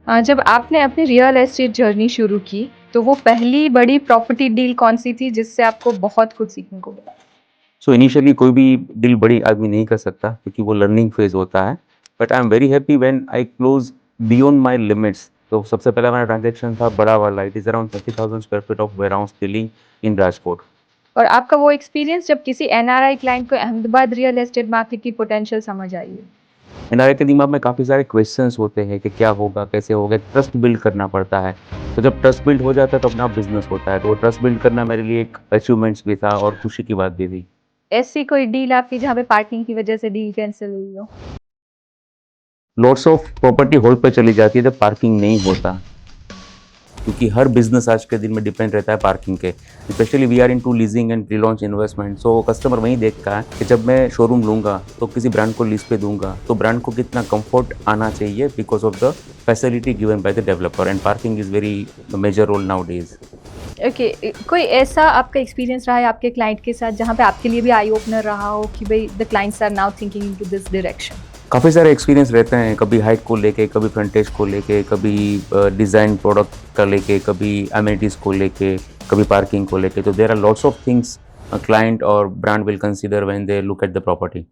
जब आपने अपनी रियल एस्टेट जर्नी शुरू की, तो वो पहली बड़ी प्रॉपर्टी डील कौन-सी थी जिससे आपको बहुत कुछ सीखने को मिला? सो इनिशियली कोई भी डील बड़ी आदमी नहीं कर सकता क्योंकि वो लर्निंग फेज़ होता है। But I am very happy when I close beyond my limits. तो सबसे पहला हमारा ट्रांज़ैक्शन था बड़ा वाला, it is around 30,000 square feet of warehouse dealing in Rajkot. और आपका वो एक्सपीरियंस जब किसी एनआरआई क्लाइंट को अहमदाबाद रियल एस्टेट मार्केट की पोटेंशियल समझ आई है? एनआरआई के दिमाग में काफ़ी सारे क्वेश्चंस होते हैं कि क्या होगा, कैसे होगा? ट्रस्ट बिल्ड करना पड़ता है। तो जब ट्रस्ट बिल्ड हो जाता है तो अपना बिज़नेस होता है। तो वो ट्रस्ट बिल्ड करना मेरे लिए एक अचीवमेंट्स भी था और खुशी की बात भी थी। ऐसी कोई डील आपकी जहाँ पे पार्किंग की वजह से डील कैंसल हुई हो? लॉट्स ऑफ प्रॉपर्टी होल्ड पे चली जाती है जब पार्किंग नहीं होता। क्योंकि हर बिज़नेस आज के दिन में डिपेंड रहता है पार्किंग के। Specially we are into leasing and pre-launch investment, so customer वही देखता है कि जब मैं शोरूम लूँगा, तो किसी ब्रांड को लीज़ पे दूँगा, तो ब्रांड को कितना कम्फर्ट आना चाहिए because of the facility given by the developer and parking is very major role nowadays. Okay, कोई ऐसा आपका एक्सपीरियंस रहा है आपके क्लाइंट के साथ जहाँ पे आपके लिए भी आई ओपनर रहा हो कि भई the clients are now thinking into this direction? काफ़ी सारे एक्सपीरियंस रहते हैं, कभी हाइट को लेके, कभी फ्रंटेज को लेके, कभी डिज़ाइन प्रोडक्ट का लेके, कभी एमिनिटीज़ को लेके, कभी पार्किंग को लेके। तो there are lots of things a client और brand will consider when they look at the property.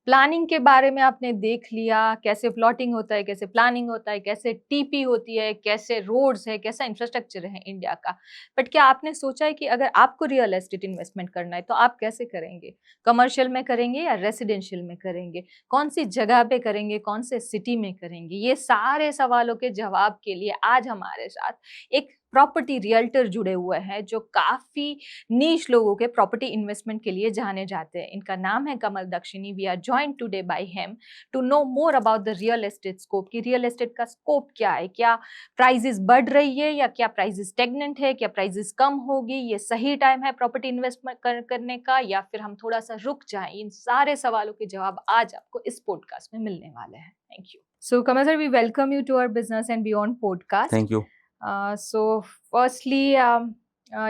Planning के बारे में आपने देख लिया, कैसे प्लॉटिंग होता है, कैसे प्लानिंग होता है, कैसे टीपी होती है, कैसे रोड्स है, कैसा इंफ्रास्ट्रक्चर है इंडिया का। बट क्या आपने सोचा है कि अगर आपको रियल एस्टेट इन्वेस्टमेंट करना है, तो आप कैसे करेंगे? कमर्शियल में करेंगे या रेसिडेंशियल में करेंगे? कौन-सी जगह पे करेंगे, कौन से सिटी में करेंगे? ये सारे सवालों के जवाब के लिए आज हमारे साथ एक प्रॉपर्टी रियल्टर जुड़े हुए हैं, जो काफ़ी नीश लोगों के प्रॉपर्टी इन्वेस्टमेंट के लिए जाने जाते हैं। इनका नाम है Kamal Dakshini. We are joined today by him to know more about the real estate scope, कि रियल एस्टेट का स्कोप क्या है, क्या प्राइजेस बढ़ रही है या क्या प्राइजेस स्टेगनेंट है, क्या प्राइजेस कम होगी, ये सही टाइम है प्रॉपर्टी इन्वेस्टमेंट करने का, या फिर हम थोड़ा सा रुक जाएं। इन सारे सवालों के जवाब आज आपको इस पॉडकास्ट में मिलने वाले हैं। Thank you. So Kamal sir, we welcome you to our business and beyond podcast. Thank you. So firstly,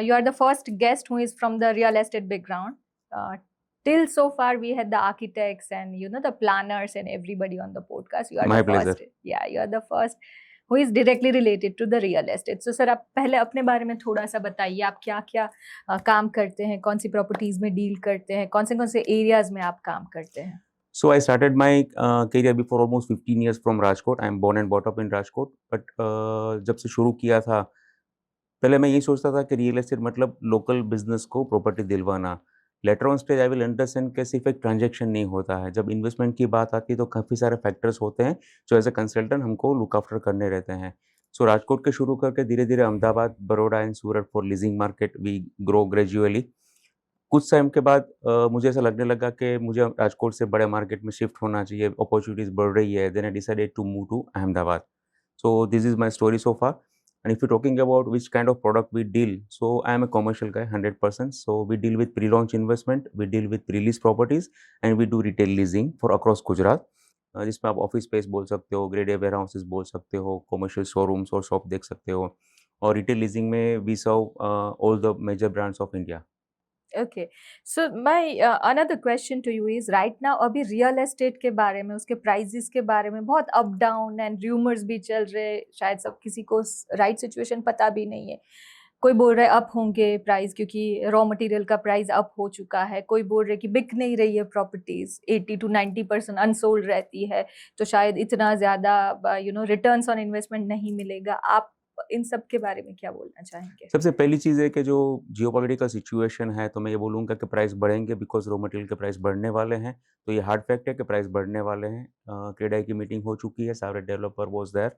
you are the first guest who is from the real estate background. Till so far, we had the architects and the planners and everybody on the podcast. You are the my first. Pleasure. Yeah, you are the first who is directly related to the real estate. So sir, आप पहले अपने बारे में थोड़ा सा बताइए, आप क्या क्या काम करते हैं, कौन सी प्रॉपर्टीज में डील करते हैं, कौन से एरियाज में आप काम करते हैं? So I started my career before almost 15 years from Rajkot. I am born and brought up in Rajkot. But जब से शुरू किया था, पहले मैं यही सोचता था कि रियल एस्टेट मतलब लोकल बिज़नेस को प्रॉपर्टी दिलवाना। Later on stage I will understand कि सिर्फ़ एक ट्रांज़ैक्शन नहीं होता है। जब इन्वेस्टमेंट की बात आती है तो काफ़ी सारे फैक्टर्स होते हैं, जो एज़ अ कंसल्टेंट हमको लुक आफ्टर करने रहते हैं। सो राजकोट के शुरू करके धीरे-धीरे Ahmedabad, Baroda and Surat for leasing market we grow gradually. कुछ टाइम के बाद मुझे ऐसा लगने लगा कि मुझे राजकोट से बड़े मार्केट में शिफ्ट होना चाहिए, अपॉर्च्युनिटीज़ बढ़ रही है, then I decided to move to Ahmedabad. So this is my story so far. And if you're talking about which kind of product we deal, so I am a commercial guy 100%. So we deal with pre-launch investment, we deal with pre-lease properties and we do retail leasing for across Gujarat. जिसमें आप office space बोल सकते हो, grade A where houses बोल सकते हो, commercial showrooms और shop देख सकते हो और रिटेल लीजिंग में we serve all the major brands of India. Okay. So my another question to you is right now अभी रियल एस्टेट के बारे में, उसके प्राइजेस के बारे में बहुत अप डाउन एंड रूमर्स भी चल रहे, शायद सब किसी को राइट सिचुएशन पता भी नहीं है। कोई बोल रहा है अप होंगे प्राइस क्योंकि रॉ मटेरियल का प्राइस अप हो चुका है, कोई बोल रहे कि बिक नहीं रही है प्रॉपर्टीज, 80 to 90% अनसोल्ड रहती है, तो शायद इतना ज्यादा रिटर्न्स ऑन इन्वेस्टमेंट नहीं मिलेगा। आप इन सब के बारे में क्या बोलना चाहेंगे? सबसे पहली चीज़ है कि जो जियोपॉलिटिकल सिचुएशन है, तो मैं ये बोलूँगा कि प्राइस बढ़ेंगे बिकॉज़ रॉ मटेरियल के प्राइस बढ़ने वाले हैं। तो ये हार्ड फैक्ट है कि प्राइस बढ़ने वाले हैं। क्रेडाई की मीटिंग हो चुकी है, सारे developer was there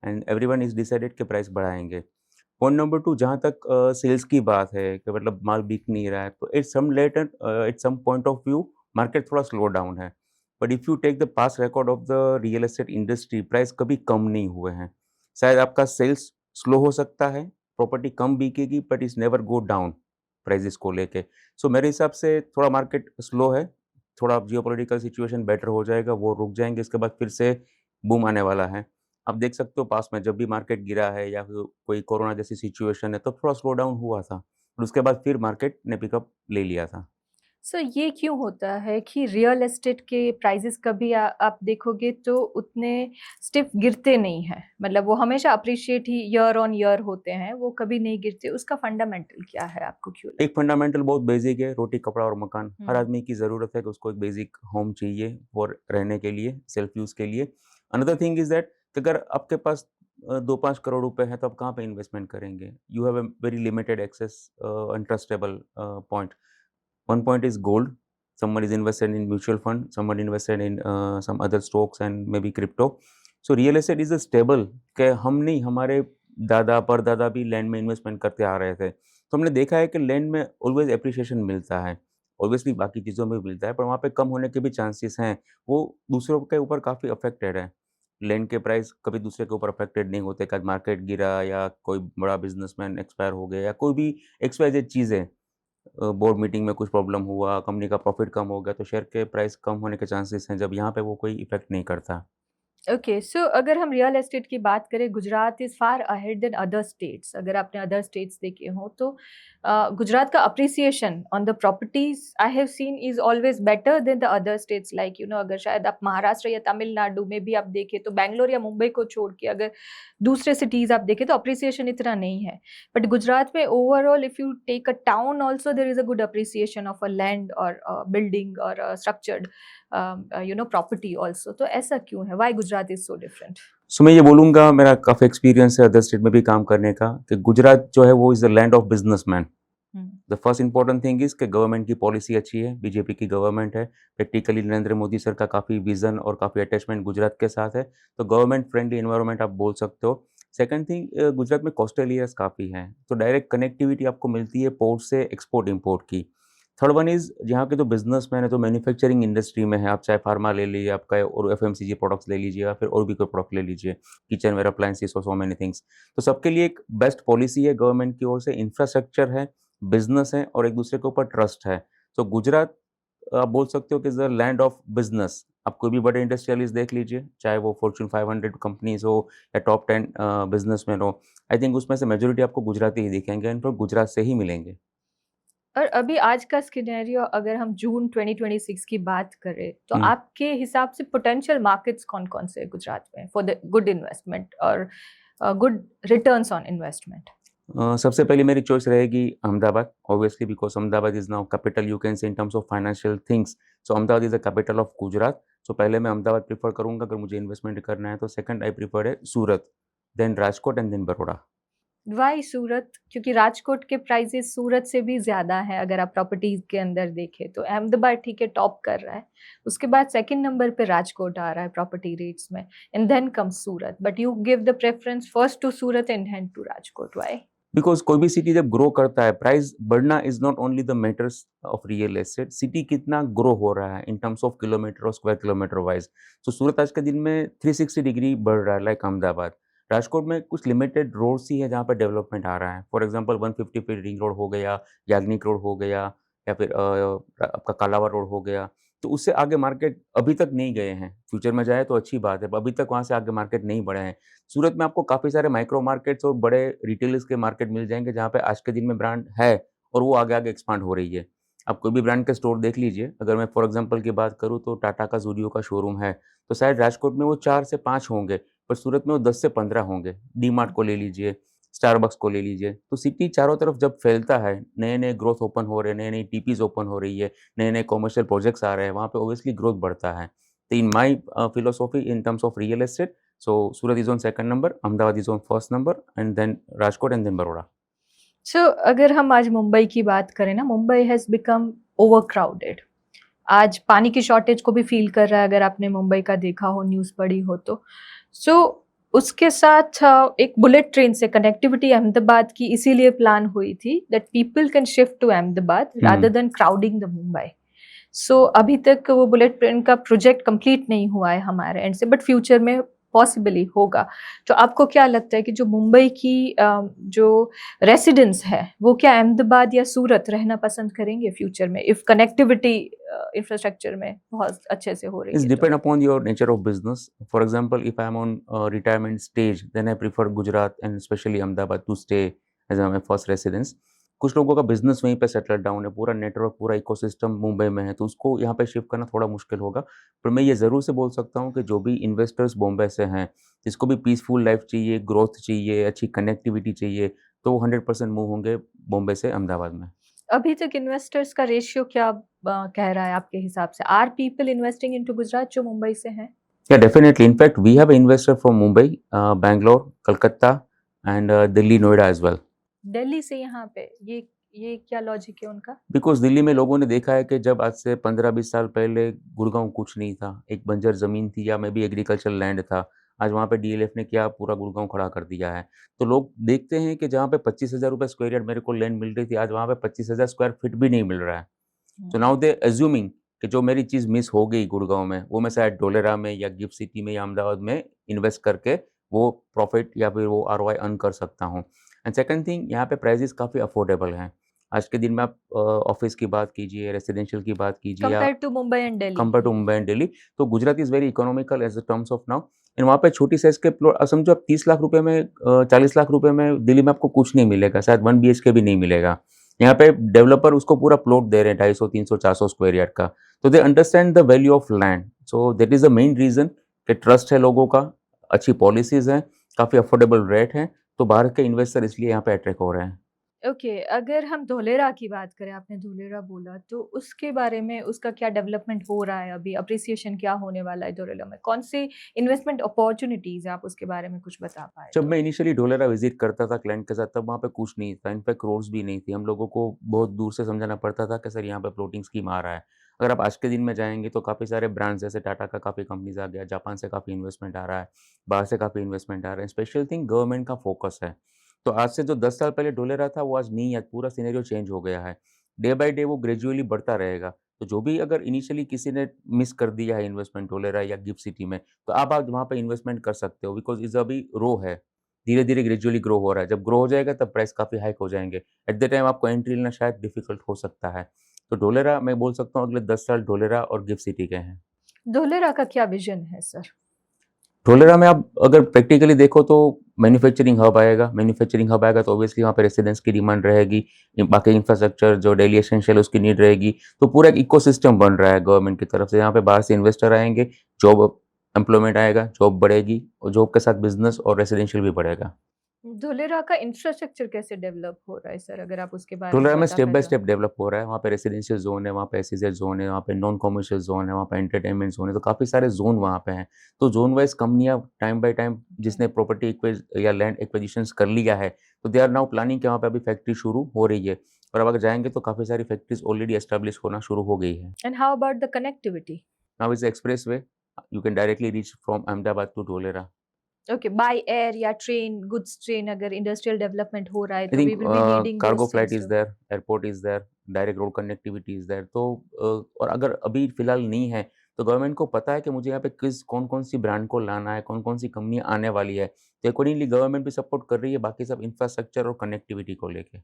and everyone is decided कि प्राइस बढ़ाएँगे। पॉइंट नंबर 2, जहाँ तक सेल्स की बात है कि मतलब माल बिक नहीं रहा है, तो at some point of view market थोड़ा स्लो डाउन है। But if you take the past record of the real estate industry, price कभी कम नहीं हुए हैं। शायद आपका सेल्स स्लो हो सकता है, प्रॉपर्टी कम बिकेगी but it's never go down prices को लेके। सो मेरे हिसाब से थोड़ा मार्केट स्लो है, थोड़ा जियोपॉलिटिकल सिचुएशन बेटर हो जाएगा, वो रुक जाएँगे, इसके बाद फिर से बूम आने वाला है। आप देख सकते हो पास में जब भी मार्केट गिरा है या फिर कोई कोरोना जैसी सिचुएशन है, तो थोड़ा स्लो डाउन हुआ था। और उसके बाद फिर मार्केट ने पिकअप ले लिया था। सो ये क्यों होता है कि रियल एस्टेट के प्राइसेस कभी आप देखोगे तो उतने स्टिफ गिरते नहीं हैं, मतलब वो हमेशा appreciate he year on year होते हैं, वो कभी नहीं गिरते, उसका फंडामेंटल क्या है, आपको क्यों एक लगता फंडामेंटल बहुत बेसिक है, रोटी, कपड़ा और मकान। है? हर आदमी की ज़रूरत है कि उसको एक बेसिक होम चाहिए और रहने के लिए, सेल्फ यूज़ के लिए। अनदर थिंग इज़ दैट कि अगर आपके पास 2-5 करोड़ रुपए हैं, तो आप कहाँ पे इन्वेस्टमेंट करेंगे? You have a very limited access and trustable point. One point is gold. Someone is invested in mutual fund. Someone invested in some other stocks and maybe crypto. So real estate is a stable कि हम नहीं, हमारे दादा परदादा भी land में investment करते आ रहे थे। तो हमने देखा है कि लैंड में ऑलवेज एप्रिसिएशन मिलता है। ऑब्वियसली बाकी चीज़ों में भी मिलता है, पर वहाँ पे कम होने के भी चांसेस हैं। वो दूसरों के ऊपर काफ़ी अफेक्टेड है। लैंड के प्राइस कभी दूसरे के ऊपर अफेक्टेड नहीं होते कि आज मार्केट गिरा या कोई बड़ा बिजनेसमैन एक्सपायर हो गया या कोई भी एक्स वाई जेड चीज़ है। बोर्ड मीटिंग में कुछ प्रॉब्लम हुआ, कंपनी का प्रॉफ़िट कम हो गया, तो शेयर के प्राइस कम होने के चांसेस हैं, जब यहाँ पे वो कोई इफ़ेक्ट नहीं करता। ओके, सो अगर हम रियल एस्टेट की बात करें, Gujarat is far ahead than other states. अगर आपने अदर स्टेट्स देखे हों तो गुजरात का appreciation on the properties I have seen is always better than the other states, like you know, अगर शायद आप महाराष्ट्र या तमिलनाडु में भी आप देखें तो बैंगलोर या मुंबई को छोड़ के अगर दूसरे सिटीज आप देखें तो अप्रिसिएशन इतना नहीं है, बट गुजरात में overall if you take a town also there is a good appreciation of a land और बिल्डिंग और स्ट्रक्चर्ड प्रॉपर्टी ऑल्सो। तो ऐसा क्यों है? Why Gujarat is so different? So मैं ये बोलूँगा, मेरा काफ़ी एक्सपीरियंस है अदर स्टेट में भी काम करने का, कि गुजरात जो है वो is the land of businessman. The first important thing is कि गवर्नमेंट की पॉलिसी अच्छी है, बीजेपी की गवर्नमेंट है। प्रैक्टिकली नरेंद्र मोदी सर का काफ़ी विज़न और काफ़ी अटैचमेंट गुजरात के साथ है, तो गवर्नमेंट फ्रेंडली एनवायरनमेंट आप बोल सकते हो। सेकंड थिंग, गुजरात में कोस्टल एरियाज़ काफ़ी हैं, तो डायरेक्ट कनेक्टिविटी आपको मिलती है पोर्ट से एक्सपोर्ट-इम्पोर्ट की। थर्ड वन इज़ यहाँ के जो बिज़नेसमैन है, जो मैन्युफैक्चरिंग इंडस्ट्री में है, आप चाहे फार्मा ले लीजिए, आपका और एफएमसीजी प्रोडक्ट्स ले लीजिए या फिर और भी कोई प्रोडक्ट ले लीजिए, किचनवेयर अप्लायंसेस और सो मेनी थिंग्स। तो सबके लिए एक बेस्ट पॉलिसी है गवर्नमेंट की ओर से, इंफ्रास्ट्रक्चर है, बिज़नेस है और एक-दूसरे के ऊपर ट्रस्ट है। तो गुजरात आप बोल सकते हो कि is the land of business. आप कोई भी बड़े इंडस्ट्रियलिस्ट देख लीजिए, चाहे वो फॉर्च्यून 500 कंपनीज़ हो या टॉप 10 बिज़नेसमैन हो, आई थिंक उसमें से मेजॉरिटी आपको गुजराती ही दिखेंगे, इनफैक्ट गुजरात से ही मिलेंगे। और अभी आज का सिनेरियो अगर हम जून 2026 की बात करें तो हुँ। आपके हिसाब से पोटेंशियल मार्केट्स कौन-कौन से हैं गुजरात में फॉर द गुड इन्वेस्टमेंट और गुड रिटर्न्स ऑन इन्वेस्टमेंट? सबसे पहले मेरी चॉइस रहेगी Ahmedabad, obviously because Ahmedabad is now capital you can say in terms of financial things. So Ahmedabad is the capital of Gujarat. So पहले मैं अहमदाबाद प्रेफ़र करूँगा अगर मुझे इन्वेस्टमेंट करना है तो। सेकंड आई प्रेफर है Surat, then Rajkot and then Baroda. Why Surat? क्योंकि राजकोट के प्राइसेस सूरत से भी ज़्यादा हैं अगर आप प्रॉपर्टीज़ के अंदर देखें तो। अहमदाबाद ठीक है टॉप कर रहा है, उसके बाद सेकंड नंबर पे राजकोट आ रहा है प्रॉपर्टी रेट्स में, and then comes Surat, but you give the preference first to Surat and then to Rajkot, why? Because कोई भी सिटी जब ग्रो करता है, प्राइस बढ़ना is not only the matters of real estate, city कितना ग्रो हो रहा है इन टर्म्स ऑफ किलोमीटर और square kilometre wise. So Surat आज के दिन में 360 डिग्री बढ़ रहा है लाइक अहमदाबाद। राजकोट में कुछ लिमिटेड रोड्स ही है जहाँ पे डेवलपमेंट आ रहा है। For example 150 feet ring road हो गया, याग्निक रोड हो गया या फिर आपका कालावा रोड हो गया। तो उससे आगे मार्केट अभी तक नहीं गए हैं। फ्यूचर में जाए तो अच्छी बात है, पर अभी तक वहाँ से आगे मार्केट नहीं बढ़े हैं। सूरत में आपको काफ़ी सारे माइक्रो मार्केट्स और बड़े रिटेलर्स के मार्केट मिल जाएँगे, जहाँ पे आज के दिन में ब्रांड है और वो आगे-आगे एक्सपांड हो रही है। आप कोई भी ब्रांड के स्टोर देख लीजिए, अगर मैं फॉर एग्ज़ाम्पल की बात करूँ तो टाटा का ज़ूडियो का शोरूम है, तो शायद राजकोट में वो 4 से 5 होंगे, पर सूरत में वो 10 से 15 होंगे। डी-मार्ट को ले लीजिए, स्टारबक्स को ले लीजिए, तो सिटी चारों तरफ जब फैलता है, नए-नए ग्रोथ ओपन हो रहे हैं, नई-नई टीपीज़ ओपन हो रही है, नए-नए कमर्शियल प्रोजेक्ट्स आ रहे हैं, वहाँ पे ऑब्वियसली ग्रोथ बढ़ता है। तो in my philosophy in terms of real estate, so Surat is on second number, Ahmedabad is on first number, and then Rajkot and then Baroda. सो अगर हम आज मुंबई की बात करें ना, मुंबई हैज़ बिकम ओवरक्राउडेड। आज पानी की शॉर्टेज को भी फ़ील कर रहा है, अगर आपने मुंबई का देखा हो, न्यूज़ पढ़ी हो तो। सो उसके साथ एक बुलेट ट्रेन से कनेक्टिविटी अहमदाबाद की इसीलिए प्लान हुई थी that people can shift to Ahmedabad rather than crowding the Mumbai. So अभी तक वो बुलेट ट्रेन का प्रोजेक्ट कंप्लीट नहीं हुआ है हमारे एंड से, बट फ्यूचर में पॉसिबली होगा। तो आपको क्या लगता है कि जो मुंबई की जो रेसिडेंट्स है वो क्या अहमदाबाद या सूरत रहना पसंद करेंगे फ्यूचर में इफ कनेक्टिविटी इंफ्रास्ट्रक्चर में बहुत अच्छे से हो रही It's है तो? depend upon your nature of business. For example, if I'm on retirement stage, then I prefer Gujarat and especially Ahmedabad to stay as my first residence. कुछ लोगों का बिजनेस वहीं पे सेटल डाउन है, पूरा नेटवर्क, पूरा इकोसिस्टम मुंबई में है, तो उसको यहाँ पे शिफ्ट करना थोड़ा मुश्किल होगा। पर मैं ये ज़रूर से बोल सकता हूँ कि जो भी इन्वेस्टर्स बॉम्बे से हैं, जिसको भी पीसफुल लाइफ चाहिए, ग्रोथ चाहिए, अच्छी कनेक्टिविटी चाहिए, तो वो 100% मूव होंगे बॉम्बे से अहमदाबाद में। अभी तक इन्वेस्टर्स का रेशियो क्या कह रहा है आपके हिसाब से? Are people investing into Gujarat जो मुंबई से हैं? Yeah, definitely. In fact, we have an investor from Mumbai, Bangalore, Kolkata, and Delhi, Noida as well. Delhi से यहाँ पे ये क्या लॉजिक है उनका? बिकॉज़ दिल्ली में लोगों ने देखा है कि जब आज से 15-20 साल पहले गुड़गाँव कुछ नहीं था, एक बंजर ज़मीन थी या मेबी एग्रीकल्चरल लैंड था। आज वहाँ पे डीएलएफ ने क्या पूरा गुड़गाँव खड़ा कर दिया है। तो लोग देखते हैं कि जहाँ पे ₹25,000 स्क्वायर यार्ड मेरे को लैंड मिल रही थी, आज वहाँ पे 25,000 स्क्वायर फीट भी नहीं मिल रहा है। सो हुँ। नाउ दे अज्यूमिंग कि जो मेरी चीज़ मिस हो गई गुड़गाँव में, वो मैं शायद डोलेरा में या गिफ्ट सिटी में या अहमदाबाद में इन्वेस्ट करके वो प्रॉफ़िट या फिर वो आरओआई अर्न कर सकता हूँ। एंड सेकंड थिंग, यहाँ पे प्राइसेज़ काफ़ी अफोर्डेबल हैं। आज के दिन में आप ऑफ़िस की बात कीजिए, रेज़िडेंशियल की बात कीजिए या compare to Mumbai and Delhi. Compare to Mumbai and Delhi, तो Gujarat is very economical as a terms of now. And वहाँ पे छोटी साइज़ के प्लॉट समझो आप 30 लाख रुपए में 40 लाख रुपए में दिल्ली में आपको कुछ नहीं मिलेगा, शायद 1 बीएचके भी नहीं मिलेगा। यहाँ पे डेवलपर उसको पूरा प्लॉट दे रहे हैं 250, 300, 400 स्क्वायर यार्ड का। तो they understand the value of land. So that is the main reason कि ट्रस्ट है लोगों का, अच्छी पॉलिसीज़ हैं, काफ़ी अफोर्डेबल रेट हैं, तो बाहर के इन्वेस्टर इसलिए यहाँ पे अट्रैक्ट हो रहे हैं। ओके, अगर हम धोलेरा की बात करें, आपने धोलेरा बोला, तो उसके बारे में उसका क्या डेवलपमेंट हो रहा है अभी? अप्रिसिएशन क्या होने वाला है धोलेरा में? कौन-सी इन्वेस्टमेंट अपॉर्च्युनिटीज़ है, आप उसके बारे में कुछ बता पाएँ जब तो? मैं इनिशियली ढोलेरा विज़िट करता था क्लाइंट के साथ, तब वहाँ पे कुछ नहीं था, इनफैक्ट रोड्स भी नहीं थी। हम लोगों को बहुत दूर से समझाना पड़ता था कि सर यहाँ पे फ्लोटिंग स्कीम आ रहा है। अगर आप आज के दिन में जाएँगे तो काफ़ी सारे ब्रांड्स जैसे टाटा का काफ़ी कंपनीज़ आ गया, जापान से काफ़ी इन्वेस्टमेंट आ रहा है, बाहर से काफ़ी इन्वेस्टमेंट आ रहा है। स्पेशल थिंग गवर्नमेंट का फ़ोकस है। तो आज से जो 10 साल पहले ढोलेरा था, वो आज नहीं है, पूरा सिनेरियो चेंज हो गया है। डे बाय डे वो ग्रेजुअली बढ़ता रहेगा। तो जो भी अगर इनिशियली किसी ने मिस कर दिया है इन्वेस्टमेंट ढोलेरा या गिफ्ट सिटी में, तो अब आप वहाँ पे इन्वेस्टमेंट कर सकते हो बिकॉज़ इज़ अभी रो है। धीरे-धीरे ग्रेजुअली ग्रो हो रहा है। जब ग्रो हो जाएगा तब प्राइस काफ़ी हाइक हो जाएँगे। एट द टाइम आपको एंट्री लेना शायद डिफ़िकल्ट हो सकता है। तो ढोलेरा मैं बोल सकता हूँ अगले 10 साल ढोलेरा और गिफ्ट सिटी के हैं। धोलेरा का क्या विज़न है सर? ढोलेरा में आप अगर प्रैक्टिकली देखो तो मैन्युफैक्चरिंग हब आएगा तो ऑब्वियसली वहाँ पे रेज़िडेंट्स की डिमांड रहेगी। बाकी इंफ्रास्ट्रक्चर जो डेली एसेंशियल उसकी नीड रहेगी। तो पूरा एक इकोसिस्टम बन रहा है गवर्नमेंट की तरफ से। यहाँ पे बाहर से इन्वेस्टर आएँगे, जॉब एम्प्लॉयमेंट आएगा, जॉब बढ़ेगी और जॉब के साथ बिज़नेस और रेज़िडेंशियल भी बढ़ेगा। धोलेरा का इंफ्रास्ट्रक्चर कैसे डेवलप हो रहा है सर? अगर आप उसके बारे में टोलरा में बता स्टेप पाएँ बाय तो? स्टेप डेवलप हो रहा है। वहाँ पे रेसिडेंशियल ज़ोन है, वहाँ पे एसईजेड ज़ोन है, वहाँ पे नॉन कमर्शियल ज़ोन है, वहाँ पे एंटरटेनमेंट ज़ोन है, तो काफ़ी सारे ज़ोन वहाँ पे हैं। तो ज़ोन वाइज़ कंपनियाँ टाइम बाय टाइम ओके। जिसने प्रॉपर्टी एक्विज़ या लैंड एक्विजिशंस कर लिया है, तो दे आर नाउ प्लानिंग कि वहाँ पे अभी फैक्ट्री शुरू हो रही है। और अब अगर जाएँगे तो काफ़ी सारी फैक्ट्रीज़ ऑलरेडी एस्टेब्लिश होना शुरू हो गई है। And how about the connectivity? Now is the expressway, you can directly reach from Ahmedabad to Dholera. Okay, by air या ट्रेन, गुड्स ट्रेन अगर इंडस्ट्रियल डेवलपमेंट हो रहा है आई तो think we will be needing cargo those flight things is too. There, airport is there, direct road connectivity is there. तो और अगर अभी फ़िलहाल नहीं है, तो गवर्नमेंट को पता है कि मुझे यहाँ पे कौन-कौन सी ब्रांड को लाना है, कौन-कौन सी कंपनी आने वाली है। तो अकॉर्डिंगली गवर्नमेंट भी सपोर्ट कर रही है, बाकी सब इंफ्रास्ट्रक्चर और कनेक्टिविटी को लेके।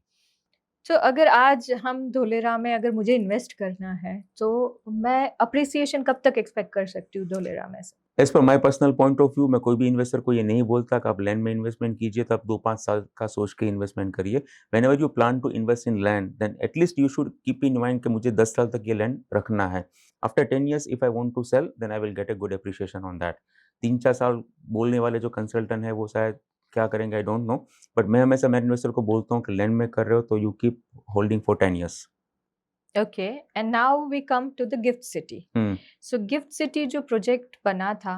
तो अगर आज हम धोलेरा में अगर मुझे इन्वेस्ट करना है, तो मैं अप्रिसिएशन कब तक एक्सपेक्ट कर सकती हूँ धोलेरा में से? As per my personal point of view, मैं कोई भी इन्वेस्टर को ये नहीं बोलता कि आप लैंड में इन्वेस्टमेंट कीजिए तो आप 2-5 साल का सोच के इन्वेस्टमेंट करिए। Whenever you plan to invest in land then at least you should keep in mind कि मुझे 10 साल तक ये लैंड रखना है। After 10 years if I want to sell then I will get a good appreciation on that. 3-4 साल बोलने वाले जो कंसल्टेंट हैं वो शायद क्या करेंगे आई डोंट नो। बट मैं हमेशा मेरे इन्वेस्टर को बोलता हूँ कि लैंड में कर रहे हो तो you keep holding for 10 years. Okay, and now we come to the GIFT city. हुँ। सो गिफ्ट सिटी जो प्रोजेक्ट बना था,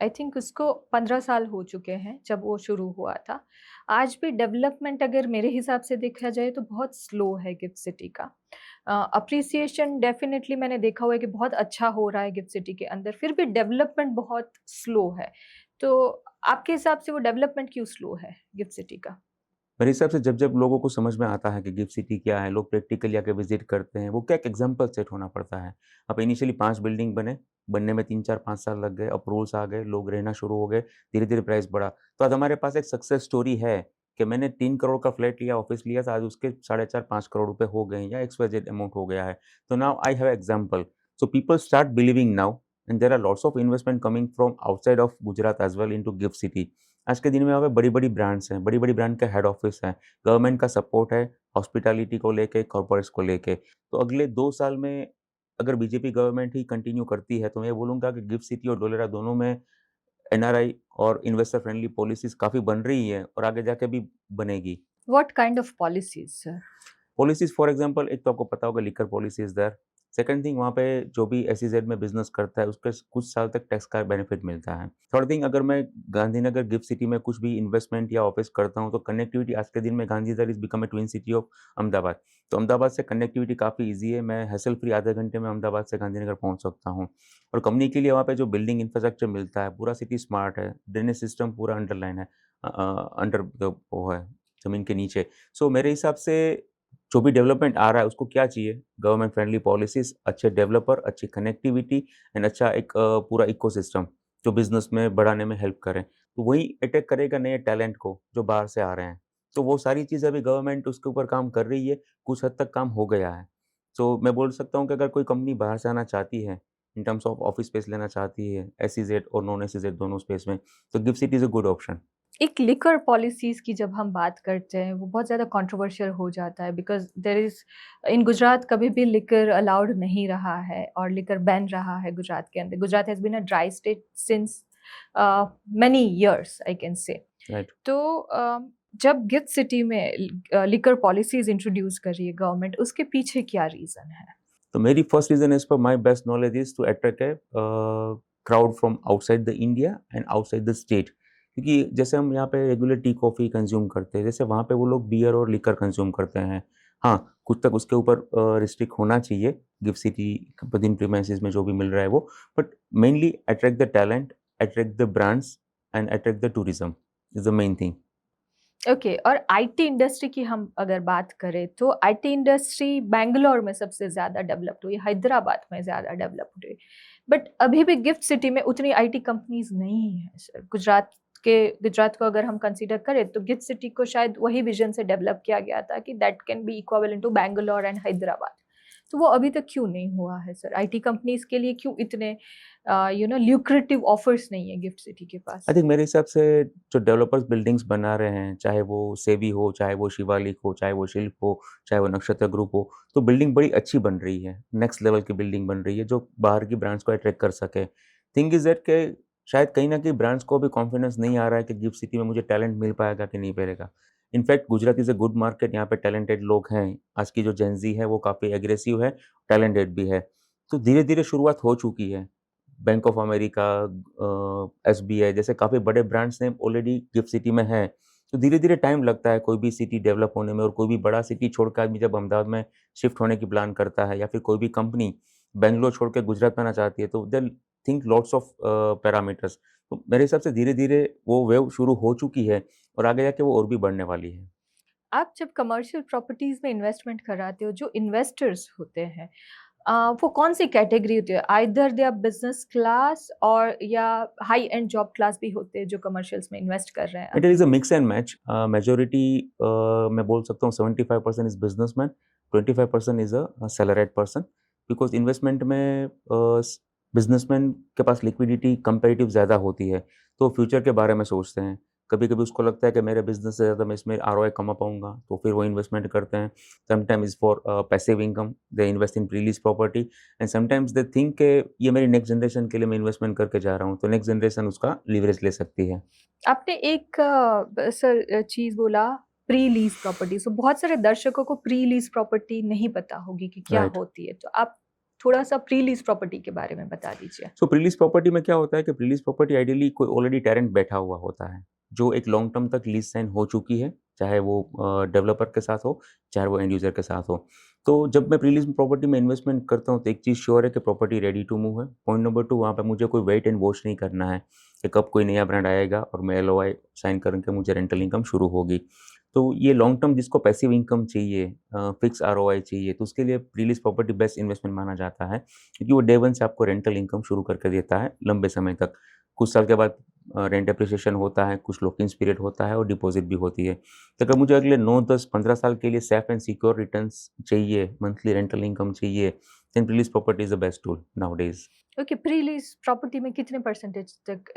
आई थिंक उसको 15 साल हो चुके हैं जब वो शुरू हुआ था। आज भी डेवलपमेंट अगर मेरे हिसाब से देखा जाए तो बहुत स्लो है गिफ्ट सिटी का। अप्रिसिएशन डेफ़िनेटली मैंने देखा हुआ है कि बहुत अच्छा हो रहा है गिफ्ट सिटी के अंदर, फिर भी डेवलपमेंट बहुत स्लो है। तो आपके हिसाब से वो डेवलपमेंट क्यों स्लो है गिफ्ट सिटी का? मेरे हिसाब से जब-जब लोगों को समझ में आता है कि गिफ्ट सिटी क्या है, लोग प्रैक्टिकली आके विज़िट करते हैं, वो क्या एक एग्ज़ाम्पल सेट होना पड़ता है। अब इनिशियली 5 बिल्डिंग बने, बनने में 3, 4, 5 साल लग गए, अप्रूवल्स आ गए, लोग रहना शुरू हो गए, धीरे-धीरे प्राइस बढ़ा। तो आज हमारे पास एक सक्सेस स्टोरी है कि मैंने 3 करोड़ का फ्लैट लिया, ऑफ़िस लिया, तो आज उसके साढ़े 4, 5 करोड़ रुपए हो गए हैं या एक्स-वाई-ज़ेड अमाउंट हो गया है। तो now I have example. So people start believing now and there are lots of investment coming from outside of Gujarat as well into GIFT city. आज के दिन में यहाँ पे बड़ी-बड़ी ब्रांड्स हैं, बड़ी-बड़ी ब्रांड के हेड ऑफ़िस हैं। गवर्नमेंट का सपोर्ट है हॉस्पिटैलिटी को लेके, कॉर्पोरेट्स को लेके। तो अगले 2 साल में अगर बीजेपी गवर्नमेंट ही कंटिन्यू करती है, तो मैं ये बोलूँगा कि गिफ्ट सिटी और धोलेरा दोनों में एनआरआई और इन्वेस्टर फ्रेंडली पॉलिसीज़ काफ़ी बन रही है और आगे जाके भी बनेगी। What kind of policies sir? Policies for example एक तो आपको पता होगा liquor policy is there. Second thing वहाँ पे जो भी एसईजेड में बिज़नेस करता है उसके कुछ साल तक टैक्स का बेनिफिट मिलता है। थर्ड थिंग अगर मैं गांधीनगर गिफ्ट सिटी में कुछ भी इन्वेस्टमेंट या ऑफिस करता हूँ तो कनेक्टिविटी आज के दिन में Gandhinagar is become a twin city of Ahmedabad. तो अहमदाबाद से कनेक्टिविटी काफ़ी ईज़ी है। मैं हैसल फ्री आधे घंटे में अहमदाबाद से गांधीनगर पहुँच सकता हूँ। और कंपनी के लिए वहाँ पे जो बिल्डिंग इंफ्रास्ट्रक्चर मिलता है पूरा सिटी स्मार्ट है, ड्रेनेज सिस्टम पूरा अंडरलाइन है अंडर द वो है ज़मीन के नीचे। सो मेरे हिसाब से जो भी डेवलपमेंट आ रहा है उसको क्या चाहिए? गवर्नमेंट फ्रेंडली पॉलिसीज़, अच्छे डेवलपर, अच्छी कनेक्टिविटी एंड अच्छा एक पूरा इकोसिस्टम जो बिज़नेस में बढ़ाने में हेल्प करे। तो वही अटैक करेगा नए टैलेंट को जो बाहर से आ रहे हैं। तो वो सारी चीज़ें अभी गवर्नमेंट उसके ऊपर काम कर रही है, कुछ हद तक काम हो गया है। सो मैं बोल सकता हूँ कि अगर कोई कंपनी बाहर से आना चाहती है, in terms of office space लेना चाहती है, एसईजेड और नॉन एसईजेड दोनों स्पेस में, तो gift city is a good option. एक लिकर पॉलिसीज़ की जब हम बात करते हैं, वो बहुत ज़्यादा कंट्रोवर्शियल हो जाता है because there is in Gujarat कभी भी लिकर अलाउड नहीं रहा है और लिकर बैन रहा है गुजरात के अंदर। Gujarat has been a dry state since many years I can say. Right. तो जब गिफ्ट सिटी में लिकर पॉलिसीज़ इंट्रोड्यूस कर रही है गवर्नमेंट, उसके पीछे क्या रीज़न है? तो मेरी first reason as per my best knowledge is to attract crowd from outside the India and outside the state. क्योंकि जैसे हम यहाँ पे रेगुलर टी, कॉफ़ी कंज़्यूम करते हैं, जैसे वहाँ पे वो लोग बियर और लिकर कंज़्यूम करते हैं। हाँ, कुछ तक उसके ऊपर रिस्ट्रिक्ट होना चाहिए, गिफ्ट सिटी विदिन प्रीमाइसेस में जो भी मिल रहा है वो। But mainly attract the talent, attract the brands and attract the tourism is the main thing. Okay और आईटी इंडस्ट्री की हम अगर बात करें तो आईटी इंडस्ट्री बैंगलोर में सबसे ज़्यादा डेवलप्ड हुई, हैदराबाद में ज़्यादा डेवलप्ड हुई। बट अभी भी गिफ्ट सिटी में उतनी आईटी कंपनीज़ नहीं हैं सर। गुजरात को अगर हम कंसीडर करें तो गिफ्ट सिटी को शायद वही विज़न से डेवलप किया गया था कि that can be equivalent to Bangalore and Hyderabad. तो वो अभी तक क्यों नहीं हुआ है सर? आईटी कंपनीज़ के लिए क्यों इतने ल्यूक्रेटिव ऑफर्स नहीं है गिफ्ट सिटी के पास? आई थिंक मेरे हिसाब से जो डेवलपर्स बिल्डिंग्स बना रहे हैं, चाहे वो सेवी हो, चाहे वो शिवालिक हो, चाहे वो शिल्प हो, चाहे वो नक्षत्र ग्रुप हो, तो बिल्डिंग बड़ी अच्छी बन रही है। नेक्स्ट लेवल की बिल्डिंग बन रही है, जो बाहर की ब्रांड्स को अट्रैक्ट कर सके। थिंग इज़ दैट के शायद कहीं न कहीं ब्रांड्स को भी कॉन्फिडेंस नहीं आ रहा है कि गिफ्ट सिटी में मुझे टैलेंट मिल पाएगा कि नहीं मिलेगा। In fact Gujarat is a good market, यहाँ पे टैलेंटेड लोग हैं। आज की जो जेन ज़ी है, वो काफ़ी एग्रेसिव है, टैलेंटेड भी है। तो धीरे-धीरे शुरुआत हो चुकी है। बैंक ऑफ अमेरिका एसबीआई जैसे काफ़ी बड़े brands name already gift city में हैं। तो धीरे-धीरे टाइम लगता है कोई भी सिटी डेवलप होने में और कोई भी बड़ा सिटी छोड़ के आदमी जब अहमदाबाद में शिफ्ट होने की प्लान करता है या फिर कोई भी कंपनी बैंगलोर छोड़ के गुजरात में आना चाहती है तो they think lots of parameters. तो मेरे हिसाब से धीरे-धीरे वो वेव शुरू हो चुकी है और आगे जाके वो और भी बढ़ने वाली है। आप जब कमर्शियल प्रॉपर्टीज़ में इन्वेस्टमेंट कराते हो, जो इन्वेस्टर्स होते हैं वो कौन-सी कैटेगरी होती है? Either they are business class और या हाई एंड जॉब क्लास भी होते हैं जो कमर्शियल्स में इन्वेस्ट कर रहे हैं इट अभी? Is a mix and match majority मैं बोल सकता हूँ 75% is businessman, 25% is a salaried person because investment में बिज़नेसमैन के पास लिक्विडिटी कंपैरेटिव ज़्यादा होती है, तो फ्यूचर के बारे में सोचते हैं। कभी-कभी उसको लगता है कि मेरे बिज़नेस से ज़्यादा मैं इसमें आरओआई कमा पाऊँगा, तो फिर वो इन्वेस्टमेंट करते हैं। Sometimes is for passive income, they invest in pre-lease property and sometimes they think के ये मेरी नेक्स्ट जनरेशन के लिए मैं इन्वेस्टमेंट करके जा रहा हूँ, तो नेक्स्ट जनरेशन उसका लीवरेज ले सकती है। आपने एक सर चीज़ बोला प्री लीज़ प्रॉपर्टी, सो बहुत सारे दर्शकों को प्री लीज़ प्रॉपर्टी नहीं पता होगी कि क्या राइट। होती है, तो आप थोड़ा-सा प्री लीज़ प्रॉपर्टी के बारे में बता दीजिए। सो प्री-लीज़ प्रॉपर्टी में क्या होता है कि प्री-लीज़ प्रॉपर्टी आइडियली कोई ऑलरेडी टेनेंट बैठा हुआ होता है, जो एक लॉन्ग टर्म तक लीज़ साइन हो चुकी है, चाहे वो डेवलपर के साथ हो, चाहे वो एंड यूज़र के साथ हो। तो जब मैं प्री-लीज़ प्रॉपर्टी में इन्वेस्टमेंट करता हूँ, तो एक चीज़ श्योर है कि प्रॉपर्टी रेडी टू मूव है। पॉइंट नंबर 2 वहाँ पे मुझे कोई वेट एंड वॉच नहीं करना है। कि कब कोई नया ब्रांड आएगा और मैं एलओआई साइन करके मुझे रेंटल इनकम शुरू होगी। तो ये लॉन्ग टर्म जिसको पैसिव इनकम चाहिए, फिक्स आरओआई चाहिए, तो उसके लिए प्रीलीज प्रॉपर्टी बेस्ट इन्वेस्टमेंट माना जाता है, क्योंकि वो डे वन से आपको रेंटल इनकम शुरू करके देता है लंबे समय तक। कुछ साल के बाद रेंट एप्रिसिएशन होता है, कुछ लॉक-इन पीरियड होता है और डिपॉज़िट भी होती है। तो अगर मुझे अगले 9, 10, 15 साल के लिए सेफ एंड सिक्योर रिटर्न्स चाहिए, मंथली रेंटल इनकम चाहिए, then prelease property is the best tool nowadays. Okay, pre lease property में कितने परसेंटेज तक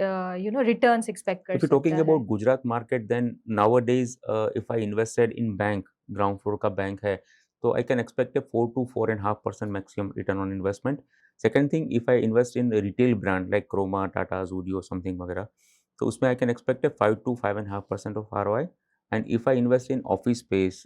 रिटर्न्स एक्सपेक्ट कर If you're सकता talking है? about Gujarat market, then nowadays, if I invested in bank, ground floor का bank है, तो I can expect a 4 to 4.5% maximum return on investment. Second thing, if I invest in a retail brand like Croma, Tata, Zudio, something वगैरह, तो उसमें I can expect a 5 to 5.5% of ROI. And if I invest in office space,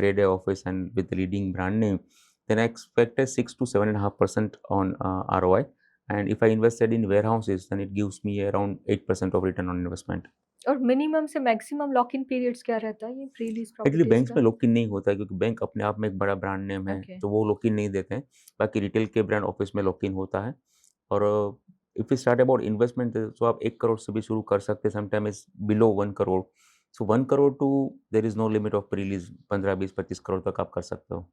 grade A office and with the leading brand name, then I expect a 6 to 7.5% on ROI. And if I invested in warehouses, then it gives me around 8% of return on investment. और minimum से maximum lock in periods क्या रहता है ये pre lease actually properties banks का? में lock in नहीं होता है, क्योंकि बैंक अपने आप में एक बड़ा ब्रांड नेम है, ओके। तो वो लॉक इन नहीं देते हैं। बाकी रिटेल के ब्रांड ऑफिस में लॉक इन होता है। और if you start about investment, तो आप 1 करोड़ से भी शुरू कर सकते हैं, sometime is below 1 crore. So 1 crore to there is no limit of pre-lease, 15, 20, 25 crore तक आप कर सकते हो।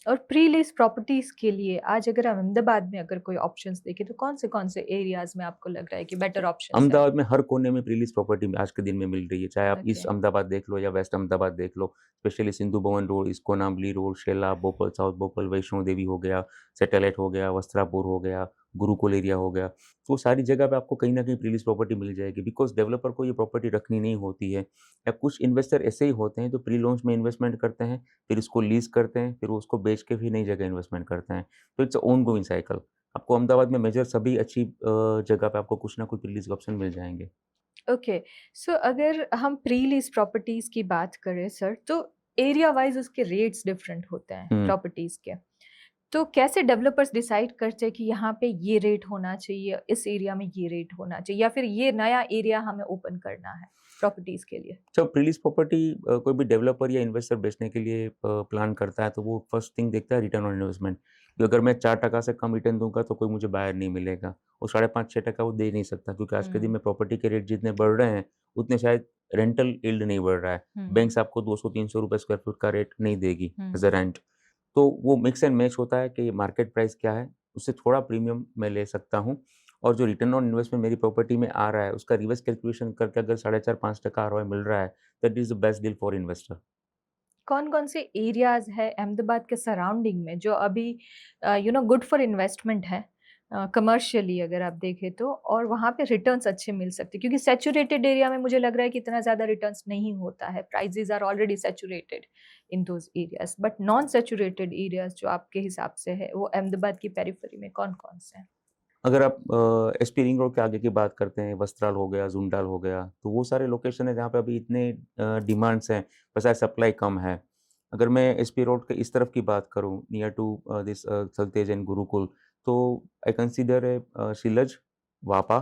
और प्री लीज प्रॉपर्टीज के लिए आज अगर हम अहमदाबाद में अगर कोई ऑप्शंस देखें तो कौन से एरियाज में आपको लग रहा है कि बेटर ऑप्शंस है? अहमदाबाद में हर कोने में प्रीलीज़ प्रॉपर्टी आज के दिन में मिल रही है, चाहे आप ओके। ईस्ट अहमदाबाद देख लो या वेस्ट अहमदाबाद देख लो। Specially Sindhu Bhavan road, ISKCON आमली रोड, शेला, भोपाल साउथ भोपाल, वैष्णो देवी हो गया, सैटेलाइट हो गया, वस्त्रापुर हो गया, गुरुकुल एरिया हो गया। तो सारी जगह पे आपको कहीं न कहीं प्रीलीज़ प्रॉपर्टी मिल जाएगी, बिकॉज़ डेवलपर को ये प्रॉपर्टी रखनी नहीं होती है। या कुछ इन्वेस्टर ऐसे ही होते हैं जो प्री लॉन्च में इन्वेस्टमेंट करते हैं, फिर उसको लीज़ करते हैं, फिर उसको बेच के फिर नई जगह इन्वेस्टमेंट करते हैं। तो it's a on going cycle. आपको अहमदाबाद में मेजर सभी अच्छी जगह पे आपको कुछ ना कुछ रिलीज़ ऑप्शन मिल जाएँगे। ओके, सो अगर हम प्री लीज प्रॉपर्टीज की बात करें सर तो एरिया वाइज उसके रेट्स डिफरेंट होते हैं हुँ। प्रॉपर्टीज के। तो कैसे डेवलपर्स डिसाइड करते हैं कि यहाँ पे ये रेट होना चाहिए, इस एरिया में ये रेट होना चाहिए या फिर ये नया एरिया हमें ओपन करना है प्रॉपर्टीज के लिए? जब रिलीज़ प्रॉपर्टी कोई भी डेवलपर या इन्वेस्टर बेचने के लिए प्लान करता है, तो वो फर्स्ट थिंग देखता है रिटर्न ऑन इन्वेस्टमेंट। कि अगर मैं 4% से कम रिटर्न दूँगा तो कोई मुझे बायर नहीं मिलेगा। वो 5.5-6% वो दे नहीं सकता, क्योंकि आज के दिन हुँ, में प्रॉपर्टी के रेट जितने बढ़ रहे हैं, उतने शायद रेंटल यील्ड नहीं बढ़ रहा है। हुँ, बैंक्स आपको 200-300 रुपए स्क्वायर फुट का रेट नहीं देगी एज़ हुँ। अ रेंट। तो वो मिक्स एंड मैच होता है कि मार्केट प्राइस क्या है, उससे थोड़ा प्रीमियम मैं ले सकता हूँ। और जो रिटर्न ऑन इन्वेस्टमेंट मेरी प्रॉपर्टी में आ रहा है, उसका रिवर्स कैलकुलेशन करके अगर 4.5-5% आरओआई मिल रहा है, that is the best deal for investor. कौन-कौन से एरियाज़ है अहमदाबाद के सराउंडिंग में जो अभी गुड फॉर इन्वेस्टमेंट है कमर्शियली अगर आप देखें तो और वहाँ पे रिटर्न्स अच्छे मिल सकते हैं? क्योंकि सैचुरेटेड एरिया में मुझे लग रहा है कि इतना ज़्यादा रिटर्न्स नहीं होता है, prices are already saturated in those areas but non saturated areas जो आपके हिसाब से है, वो अहमदाबाद की पेरिफेरी में कौन-कौन से हैं? अगर आप एसपी रिंग रोड के आगे की बात करते हैं, वस्त्राल हो गया, ज़ुंडाल हो गया, तो वो सारे लोकेशन है जहाँ पे अभी इतने डिमांड्स हैं, बस सप्लाई कम है। अगर मैं एसपी रोड के इस तरफ की बात करूँ, near to this Thaltej and Gurukul, तो I consider Shilaj, Vapa,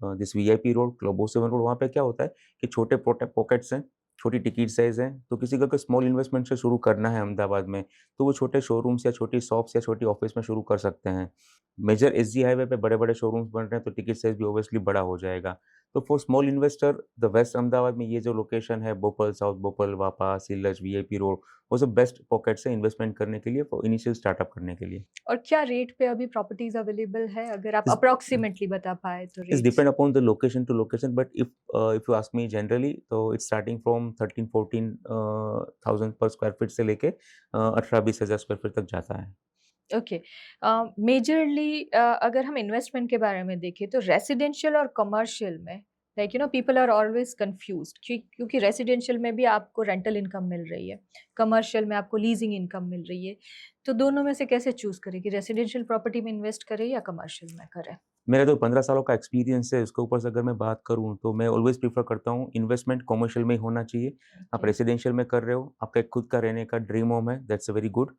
this VIP road, club 07 road. वहाँ पे क्या होता है कि छोटे पोटे पॉकेट्स हैं, छोटी टिकट साइज़ है, तो किसी को अगर स्मॉल इन्वेस्टमेंट से शुरू करना है अहमदाबाद में, तो वो छोटे शोरूम्स या छोटी शॉप्स या छोटी ऑफिस में शुरू कर सकते हैं। मेजर एसजी हाईवे पे बड़े-बड़े शोरूम्स बन रहे हैं, तो टिकट साइज़ भी ऑब्वियसली बड़ा हो जाएगा। तो for small investor, the west Ahmedabad में ये जो लोकेशन है, Bhopal, south Bhopal, Vapa, Shilaj, VIP road, वो सब बेस्ट पॉकेट्स हैं इन्वेस्टमेंट करने के लिए, फॉर इनिशियल स्टार्टअप करने के लिए। और क्या रेट पे अभी प्रॉपर्टीज़ अवेलेबल है? अगर आप इस अप्रॉक्सिमेटली बता पाएँ तो It's rates? depend upon the location to location, but if you ask me generally, तो it's starting from 13-14 थाउज़ेंड पर स्क्वायर फीट से लेके 18-20 हज़ार स्क्वायर फीट तक जाता है। ओके, मेजरली अगर हम इन्वेस्टमेंट के बारे में देखें तो रेसिडेंशियल और कमर्शियल में पीपल आर ऑलवेज कंफ्यूज्ड क्योंकि रेसिडेंशियल में भी आपको रेंटल इनकम मिल रही है, कमर्शियल में आपको लीजिंग इनकम मिल रही है, तो दोनों में से कैसे चूज करें कि रेसिडेंशियल प्रॉपर्टी में इन्वेस्ट करें या कमर्शियल में करें? मेरा जो 15 सालों का एक्सपीरियंस है, उसके ऊपर से अगर मैं बात करूँ, तो मैं ऑलवेज़ प्रेफ़र करता हूँ इन्वेस्टमेंट कमर्शियल में ही होना चाहिए। आप ओके। रेसिडेंशियल में कर रहे हो, आपका एक खुद का रहने का ड्रीम होम है, दैट्स अ वेरी गुड।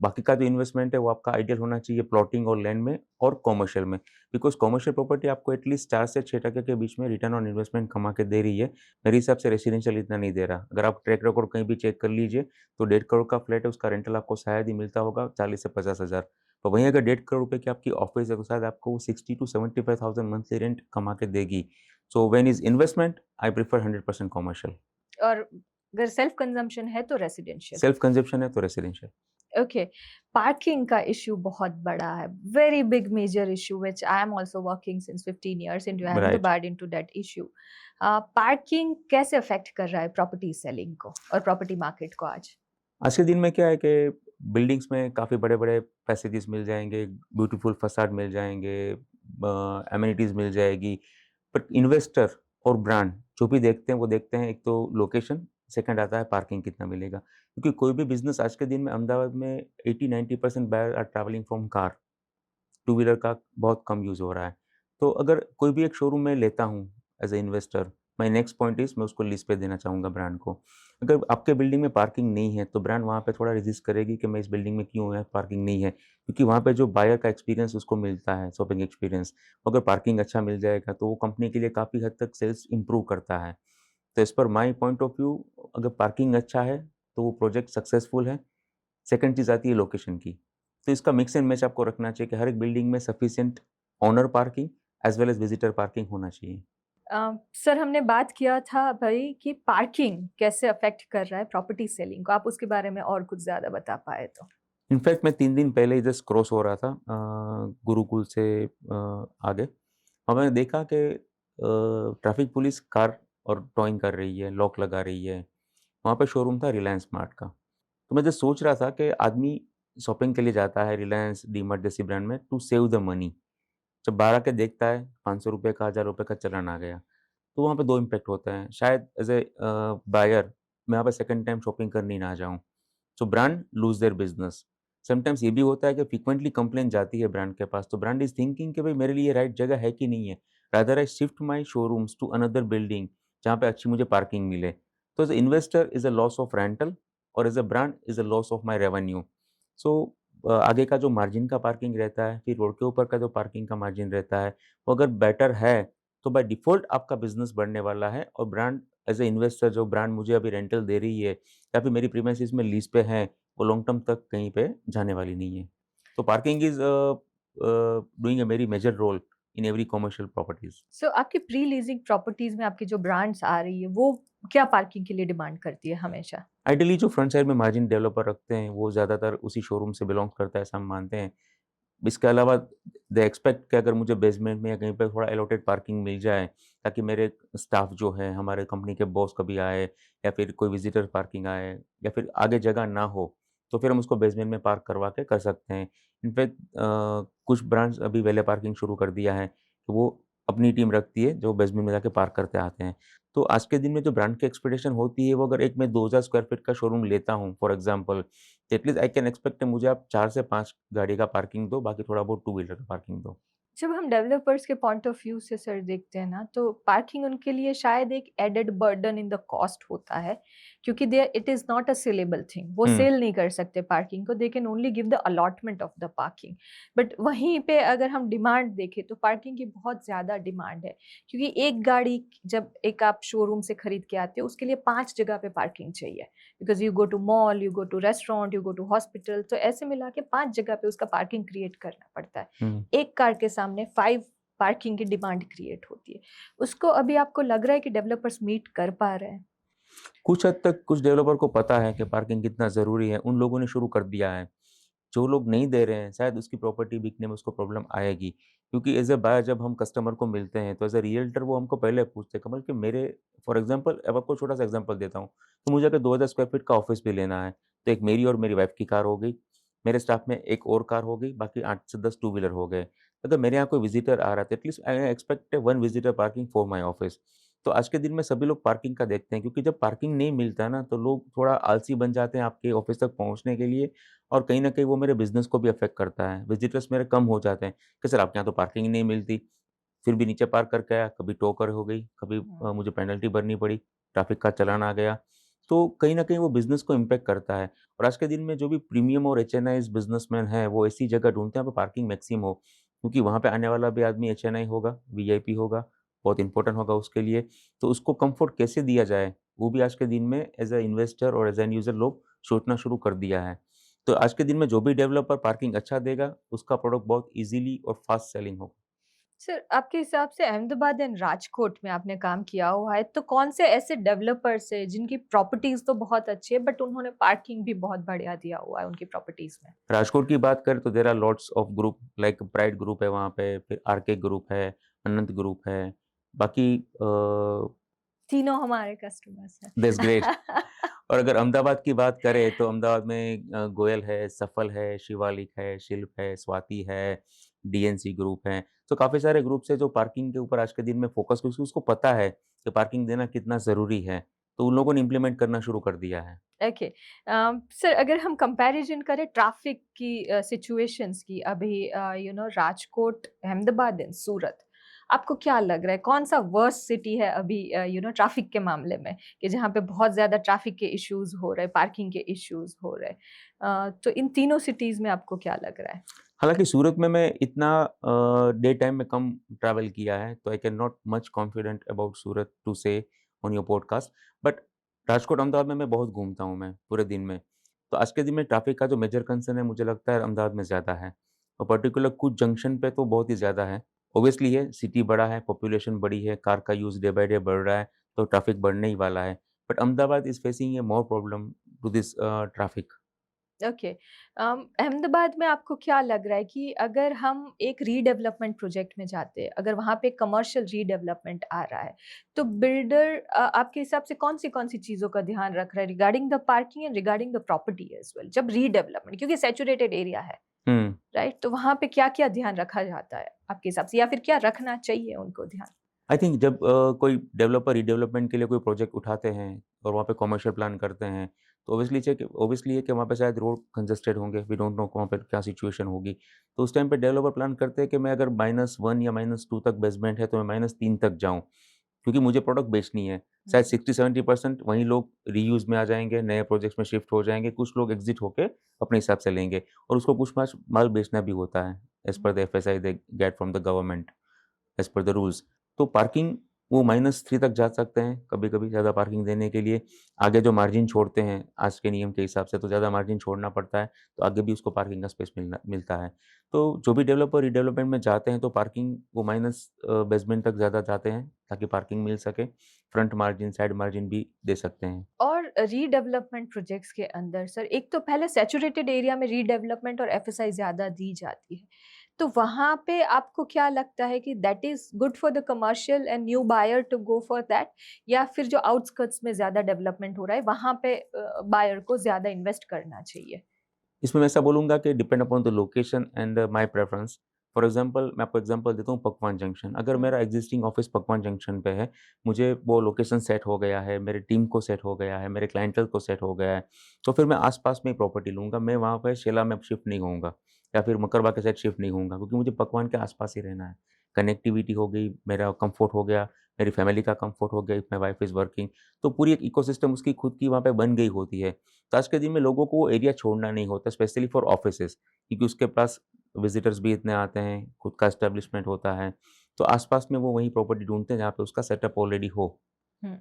बाकी का जो इन्वेस्टमेंट है वो आपका आइडियल होना चाहिए प्लॉटिंग और लैंड में और कमर्शियल में। बिकॉज़ कमर्शियल प्रॉपर्टी आपको एटलीस्ट 4 से 6% के बीच में रिटर्न ऑन इन्वेस्टमेंट कमा के दे रही है। मेरे हिसाब से रेजिडेंशियल इतना नहीं दे रहा। अगर आप ट्रैक रिकॉर्ड कहीं भी चेक कर लीजिए, तो 1.5 करोड़ का फ्लैट है, उसका रेंटल आपको शायद ही मिलता होगा 40 से 50 हज़ार। पर वहीं अगर 1.5 करोड़ की आपकी ऑफ़िस है तो शायद आपको 60 टू 75,000 मंथली रेंट कमा के देगी। So when is investment I prefer 100% commercial. और अगर सेल्फ कंजम्पशन है तो रेसिडेंशियल। सेल्फ कंजम्पशन है तो रेसिडेंशियल। ओके, पार्किंग का इश्यू बहुत बड़ा है, very big major issue which I am also working since 15 years into I have right. Divide into that issue. Parking कैसे अफेक्ट कर रहा है प्रॉपर्टी सेलिंग को और प्रॉपर्टी मार्केट को आज? आज के दिन में क्या है कि बिल्डिंग्स में काफ़ी बड़े-बड़े फैसिलिटीज़ मिल जाएँगे, ब्यूटीफुल फसाड मिल जाएँगे, एमेनिटीज़ मिल जाएगी। बट इन्वेस्टर और ब्रांड जो भी देखते हैं, वो देखते हैं एक तो लोकेशन, सेकंड आता है पार्किंग कितना मिलेगा। क्योंकि कोई भी बिज़नेस आज के दिन में अहमदाबाद में 80-90% buyer are travelling from car. Two wheeler का बहुत कम यूज़ हो रहा है। तो अगर कोई भी एक शोरूम मैं लेता हूँ as a investor, my next point is मैं उसको लीज़ पे देना चाहूँगा ब्रांड को। अगर आपके बिल्डिंग में पार्किंग नहीं है, तो ब्रांड वहाँ पे थोड़ा रेज़िस्ट करेगी कि मैं इस बिल्डिंग में क्यों है, पार्किंग नहीं है। क्योंकि वहाँ पे जो बायर का एक्सपीरियंस उसको मिलता है, शॉपिंग एक्सपीरियंस। अगर पार्किंग अच्छा मिल जाएगा, तो वो कंपनी के लिए काफ़ी हद तक सेल्स इम्प्रूव करता है। तो as per my point of view, अगर पार्किंग अच्छा है, तो वो प्रोजेक्ट सक्सेसफुल है। सेकंड चीज़ आती है लोकेशन की। तो इसका मिक्स एंड मैच आपको रखना चाहिए कि हर एक बिल्डिंग में sufficient owner parking as well as visitor parking होना चाहिए। सर हमने बात किया था भाई कि पार्किंग कैसे अफेक्ट कर रहा है प्रॉपर्टी सेलिंग को, आप उसके बारे में और कुछ ज़्यादा बता पाएँ तो? इनफैक्ट मैं 3 दिन पहले ही जस्ट क्रॉस हो रहा था गुरुकुल से आगे, और मैंने देखा कि ट्रैफिक पुलिस कार और टॉइंग कर रही है, लॉक लगा रही है। वहाँ पे शोरूम था रिलायंस स्मार्ट का। तो मैं जस्ट सोच रहा था कि आदमी शॉपिंग के लिए जाता है रिलायंस, डीमार्ट जैसी ब्रांड में टू सेव द मनी। जब बाहर आके देखता है ₹500 का, ₹1000 का चालान आ गया, तो वहाँ पे 2 इम्पैक्ट होते हैं। शायद एज़ ए बायर मैं यहाँ पे सेकंड टाइम शॉपिंग करने ना जाऊँ। So brand lose their business. Sometimes ये भी होता है कि फ्रीक्वेंटली कंप्लेंट जाती है ब्रांड के पास, तो ब्रांड इज़ थिंकिंग कि भाई मेरे लिए राइट जगह है कि नहीं है। Rather I shift my showrooms to another building जहाँ पे अच्छी मुझे पार्किंग मिले। तो as a investor is a loss of rental और as a brand is a loss of my revenue. So आगे का जो मार्जिन का पार्किंग रहता है, फिर रोड के ऊपर का जो पार्किंग का मार्जिन रहता है, वो अगर बेटर है, तो बाय डिफ़ॉल्ट आपका बिज़नेस बढ़ने वाला है और ब्रांड एज़ अ इन्वेस्टर जो ब्रांड मुझे अभी रेंटल दे रही है या फिर मेरी प्रीमाइसेस में लीज़ पे है, वो लॉन्ग टर्म तक कहीं पे जाने वाली नहीं है। तो parking is doing a very major role in every commercial properties. So आपकी प्री लीजिंग प्रॉपर्टीज़ में आपकी जो ब्रांड्स आ रही है, वो क्या पार्किंग के लिए डिमांड करती है हमेशा? आइडियली जो फ्रंट साइड में मार्जिन डेवलपर रखते हैं, वो ज़्यादातर उसी शोरूम से बिलॉन्ग करता है, ऐसा हम मानते हैं। इसके अलावा दे एक्सपेक्ट कि अगर मुझे बेसमेंट में या कहीं पे थोड़ा अलॉटेड पार्किंग मिल जाए, ताकि मेरे स्टाफ जो है, हमारे कंपनी के बॉस कभी आए या फिर कोई विज़िटर पार्किंग आए या फिर आगे जगह ना हो, तो फिर हम उसको बेसमेंट में पार्क करवा के कर सकते हैं। इनफैक्ट कुछ ब्रांड्स अभी वैले पार्किंग शुरू कर दिया है, कि वो अपनी टीम रखती है, जो बेसमेंट में जाके पार्क करते आते हैं। तो आज के दिन में जो ब्रांड की एक्सपेक्टेशन होती है, वो अगर एक मैं 2000 स्क्वायर फीट का शोरूम लेता हूँ for example, at least I can expect मुझे आप 4 से 5 गाड़ी का पार्किंग दो, बाकी थोड़ा बहुत टू व्हीलर का पार्किंग दो। जब हम डेवलपर्स के पॉइंट ऑफ व्यू से सर देखते हैं ना, तो पार्किंग उनके लिए शायद एक added burden in the cost होता है, क्योंकि they it is not a saleable thing, वो हुँ, सेल नहीं कर सकते पार्किंग को, they can only give the allotment of the parking. But वहीं पे अगर हम डिमांड देखें तो पार्किंग की बहुत ज़्यादा डिमांड है, क्योंकि एक गाड़ी जब एक आप शोरूम से खरीद के आते हो, उसके लिए 5 जगह पे पार्किंग चाहिए, because you go to mall, you go to restaurant, you go to hospital, तो ऐसे मिला के 5 जगह पे उसका पार्किंग क्रिएट करना पड़ता है। हुँ। एक कार के सामने 5 पार्किंग की डिमांड क्रिएट होती है। उसको अभी आपको लग रहा है कि डेवलपर्स मीट कर पा रहे हैं? कुछ हद तक कुछ डेवलपर को पता है कि पार्किंग कितना ज़रूरी है, उन लोगों ने शुरू कर दिया है। जो लोग नहीं दे रहे हैं, शायद उसकी प्रॉपर्टी बिकने में उसको प्रॉब्लम आएगी। क्योंकि एज़ अ बायर जब हम कस्टमर को मिलते हैं, तो एज़ अ रियल्टर वो हमको पहले पूछते हैं, कमल कि मेरे फॉर एग्ज़ाम्पल अब आपको छोटा-सा एग्ज़ाम्पल देता हूँ, तो मुझे अगर 2000 स्क्वायर फीट का ऑफ़िस भी लेना है, तो एक मेरी और मेरी वाइफ़ की कार हो गई, मेरे स्टाफ में एक और कार हो गई, बाकी 8 से 10 टू व्हीलर हो गए। अगर मेरे यहाँ कोई विज़िटर आ रहा है, तो at least I expect 1 visitor parking for my office. तो आज के दिन में सभी लोग पार्किंग का देखते हैं, क्योंकि जब पार्किंग नहीं मिलता है ना, तो लोग थोड़ा आलसी बन जाते हैं आपके ऑफ़िस तक पहुँचने के लिए, और कहीं न कहीं वो मेरे बिज़नेस को भी अफ़ेक्ट करता है। विज़िटर्स मेरे कम हो जाते हैं कि सर आपके यहाँ तो पार्किंग ही नहीं मिलती। फिर भी नीचे पार्क करके आया, कभी टोकर हो गई, कभी हुँ। मुझे पेनल्टी भरनी पड़ी, ट्रैफ़िक का चालान आ गया। तो कहीं न कहीं वो बिज़नेस को इम्पैक्ट करता है, और आज के दिन में जो भी प्रीमियम और एचएनआईज़ बिज़नेसमैन हैं, वो ऐसी जगह ढूँढते हैं जहाँ पे पार्किंग मैक्सिमम हो। क्योंकि वहाँ पे आने वाला भी आदमी एचएनआई होगा, वीआईपी होगा, बहुत इम्पोर्टेंट होगा उसके लिए। तो उसको कम्फ़र्ट कैसे दिया जाए, वो भी आज के दिन में एज़ अ इन्वेस्टर और एज़ एन यूज़र लोग सोचना शुरू कर दिया है। तो आज के दिन में जो भी डेवलपर पार्किंग अच्छा देगा, उसका प्रोडक्ट बहुत ईज़िली और फास्ट सेलिंग होगा। सर, आपके हिसाब से अहमदाबाद एंड राजकोट में आपने काम किया हुआ है, तो कौन से ऐसे डेवलपर्स हैं जिनकी प्रॉपर्टीज़ तो बहुत अच्छी है बट उन्होंने पार्किंग भी बहुत बढ़िया दिया हुआ है उनकी प्रॉपर्टीज़ में? राजकोट की बात करें तो there are lots of group like Pride group है वहाँ पे, फिर आरके ग्रुप है, अनंत ग्रुप है, बाकी तीनों हमारे कस्टमर्स दैट्स ग्रेट। हैं। और अगर अहमदाबाद की बात करें तो अहमदाबाद में गोयल है, सफल है, शिवालिक है, शिल्प है, स्वाति है, डीएनसी ग्रुप है। तो काफ़ी सारे ग्रुप्स हैं जो पार्किंग के ऊपर आज के दिन में फ़ोकस क्योंकि उसको पता है कि पार्किंग देना कितना ज़रूरी है, तो उन लोगों ने इम्प्लीमेंट करना शुरू कर दिया है। ओके। सर, अगर हम कंपैरिजन करें ट्रैफिक की सिचुएशंस की अभी, राजकोट, अहमदाबाद एंड सूरत, आपको क्या लग रहा है कौन सा वर्स्ट सिटी है अभी ट्रैफिक के मामले में, कि जहाँ पे बहुत ज़्यादा ट्रैफिक के इश्यूज हो रहे, पार्किंग के इश्यूज हो रहे, तो इन तीनों सिटीज में आपको क्या लग रहा है? हालाँकि सूरत में मैं इतना डे टाइम में कम ट्रैवल किया है, तो I can not much confident about Surat to say on your podcast. But Rajkot, Ahmedabad में मैं बहुत घूमता हूँ मैं पूरे दिन में। तो आज के दिन में ट्रैफ़िक का जो मेजर कंसर्न है मुझे लगता है अहमदाबाद में ज़्यादा है और पर्टिकुलर कुछ जंक्शन पे तो बहुत ही ज़्यादा है। ऑब्वियसली है, सिटी बड़ा है, पॉपुलेशन बड़ी है, कार का यूज़ डे बाय डे बढ़ रहा है, तो ट्रैफ़िक बढ़ने ही वाला है। But Ahmedabad is facing a more problem to this traffic. Okay. Ahmedabad में आपको क्या लग रहा है कि अगर हम एक रीडेवलपमेंट प्रोजेक्ट में जाते हैं, अगर वहाँ पे कमर्शियल रीडेवलपमेंट आ रहा है, तो बिल्डर आपके हिसाब से कौन-सी चीज़ों का ध्यान रख रहा है regarding the parking and regarding the property as well? जब रीडेवलपमेंट, क्योंकि सैचुरेटेड एरिया है, हुँ। राइट? तो वहाँ पे क्या-क्या ध्यान रखा जाता है आपके हिसाब से, या फिर क्या रखना चाहिए उनको ध्यान? आई थिंक जब कोई डेवलपर रीडेवलपमेंट के लिए कोई प्रोजेक्ट उठाते हैं और वहाँ पे कमर्शियल प्लान करते हैं, तो ऑब्वियसली है कि वहाँ पे शायद रोड कंजेस्टेड होंगे, वी डोंट नो वहाँ पे क्या सिचुएशन होगी। तो उस टाइम पे डेवलपर प्लान करते हैं कि मैं अगर -1 या -2 तक बेसमेंट है, तो मैं -3 तक जाऊँ, क्योंकि मुझे प्रोडक्ट बेचनी है। शायद हुँ। 60-70% वहीं लोग रीयूज़ में आ जाएँगे, नए प्रोजेक्ट्स में शिफ्ट हो जाएँगे, कुछ लोग एग्ज़िट होके अपने हिसाब से लेंगे और उसको कुछ मास माल बेचना भी होता है, as per the FSI they get from the government. As per the rules. तो पार्किंग वो -3 तक जा सकते हैं, कभी-कभी ज़्यादा पार्किंग देने के लिए। आगे जो मार्जिन छोड़ते हैं, आज के नियम के हिसाब से तो ज़्यादा मार्जिन छोड़ना पड़ता है, तो आगे भी उसको पार्किंग का स्पेस मिलता है। तो जो भी डेवलपर रीडेवलपमेंट में जाते हैं, तो पार्किंग वो बेसमेंट तक ज़्यादा जाते हैं, ताकि पार्किंग मिल सके। फ्रंट मार्जिन, साइड मार्जिन भी दे सकते हैं। और रीडेवलपमेंट प्रोजेक्ट्स के अंदर सर, एक तो पहले सैचुरेटेड एरिया में रीडेवलपमेंट और एफएसआई ज़्यादा दी जाती है। तो वहाँ पे आपको क्या लगता है कि that is good for the commercial and new buyer to go for that, या फिर जो आउटस्कर्ट्स में ज़्यादा डेवलपमेंट हो रहा है, वहाँ पे बायर को ज़्यादा इन्वेस्ट करना चाहिए? इसमें मैं ऐसा बोलूँगा कि depend upon the location and my preference. For example मैं आपको एग्ज़ाम्पल देता हूँ पकवान जंक्शन। अगर हुँ, मेरा एक्जिस्टिंग ऑफ़िस पकवान जंक्शन पे है, मुझे वो लोकेशन सेट हो गया है, मेरी टीम को सेट हो गया है, मेरे क्लाइंटेल को सेट हो गया है, तो फिर मैं आस-पास में ही प्रॉपर्टी लूँगा। मैं वहाँ पे शेला में शिफ्ट नहीं होऊँगा या फिर मकरवा के साइड शिफ्ट नहीं होऊँगा क्योंकि मुझे पकवान के आस-पास ही रहना है। कनेक्टिविटी हो गई, मेरा कम्फ़र्ट हो गया, मेरी फैमिली का कम्फ़र्ट हो गया if my wife is working, तो पूरी एक इकोसिस्टम उसकी खुद की वहाँ पे बन गई होती है। तो आज के दिन में लोगों को वो एरिया छोड़ना नहीं होता स्पेशली फॉर ऑफिसेज़ क्योंकि उसके पास विज़िटर्स भी इतने आते हैं, खुद का एस्टेब्लिशमेंट होता है। तो आस-पास में वो वही प्रॉपर्टी ढूँढते हैं जहाँ पे उसका सेटअप ऑलरेडी हो। हुँ।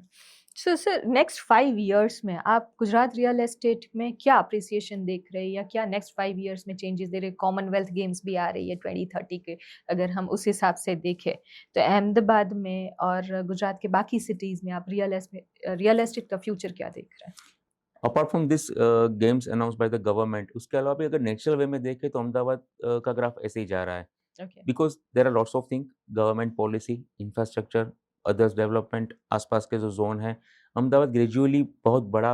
सो सर, नेक्स्ट 5 इयर्स में आप गुजरात रियल एस्टेट में क्या अप्रिसिएशन देख रहे हैं, या क्या नेक्स्ट 5 इयर्स में चेंजेस दे रहे हैं? कॉमनवेल्थ गेम्स भी आ रही है 2030 के, अगर हम उस हिसाब से देखें, तो अहमदाबाद में और गुजरात के बाकी सिटीज़ में आप रियल एस्टेट का फ्यूचर क्या देख रहे हैं? Apart from this games announced by the government उसके अलावा भी अगर नेचुरल वे में देखें तो अहमदाबाद का ग्राफ ऐसे ही जा रहा है। Okay. Because there are lots of thing government policy, infrastructure, others development आस-पास के जो ज़ोन हैं, अहमदाबाद ग्रेजुअली बहुत बड़ा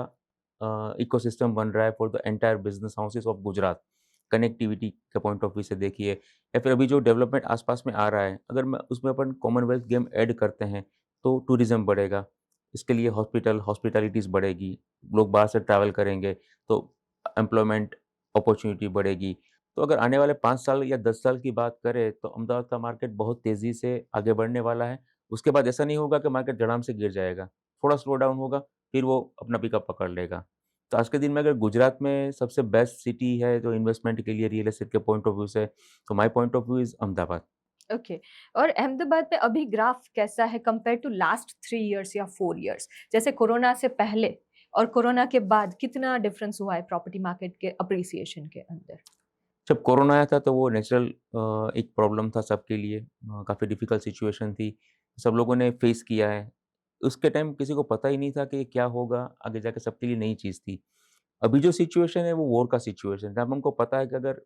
इकोसिस्टम बन रहा है for the entire business houses of Gujarat. Connectivity के पॉइंट ऑफ व्यू से देखिए या फिर अभी जो डेवलपमेंट आस-पास में आ रहा है, अगर मैं उसमें अपन कॉमनवेल्थ गेम ऐड करते हैं, तो टूरिज़्म बढ़ेगा। इसके लिए हॉस्पिटैलिटीज़ बढ़ेगी, लोग बाहर से ट्रैवल करेंगे, तो एम्प्लॉयमेंट अपॉर्च्युनिटी बढ़ेगी। तो अगर आने वाले 5 साल या 10 साल की बात करें, तो अहमदाबाद का मार्केट बहुत तेज़ी से आगे बढ़ने वाला है। उसके बाद ऐसा नहीं होगा कि मार्केट धड़ाम से गिर जाएगा, थोड़ा स्लो डाउन होगा, फिर वो अपना पिकअप पकड़ लेगा। तो आज के दिन में अगर गुजरात में सबसे बेस्ट सिटी है जो इन्वेस्टमेंट के लिए रियल एस्टेट के पॉइंट ऑफ व्यू से, तो my point of view is Ahmedabad. Okay. और अहमदाबाद में अभी ग्राफ कैसा है कंपेयर टू लास्ट 3 इयर्स या 4 इयर्स? जैसे कोरोना से पहले और कोरोना के बाद कितना डिफरेंस हुआ है प्रॉपर्टी मार्केट के अप्रिसिएशन के अंदर? जब कोरोना आया था तो वो नेचुरल एक प्रॉब्लम था सबके लिए, काफ़ी डिफ़िकल्ट सिचुएशन थी, सब लोगों ने फेस किया है। उसके टाइम किसी को पता ही नहीं था कि क्या होगा, आगे जाके सबके लिए नई चीज़ थी। अभी जो सिचुएशन है वो वॉर का सिचुएशन है। अब हमको पता है कि अगर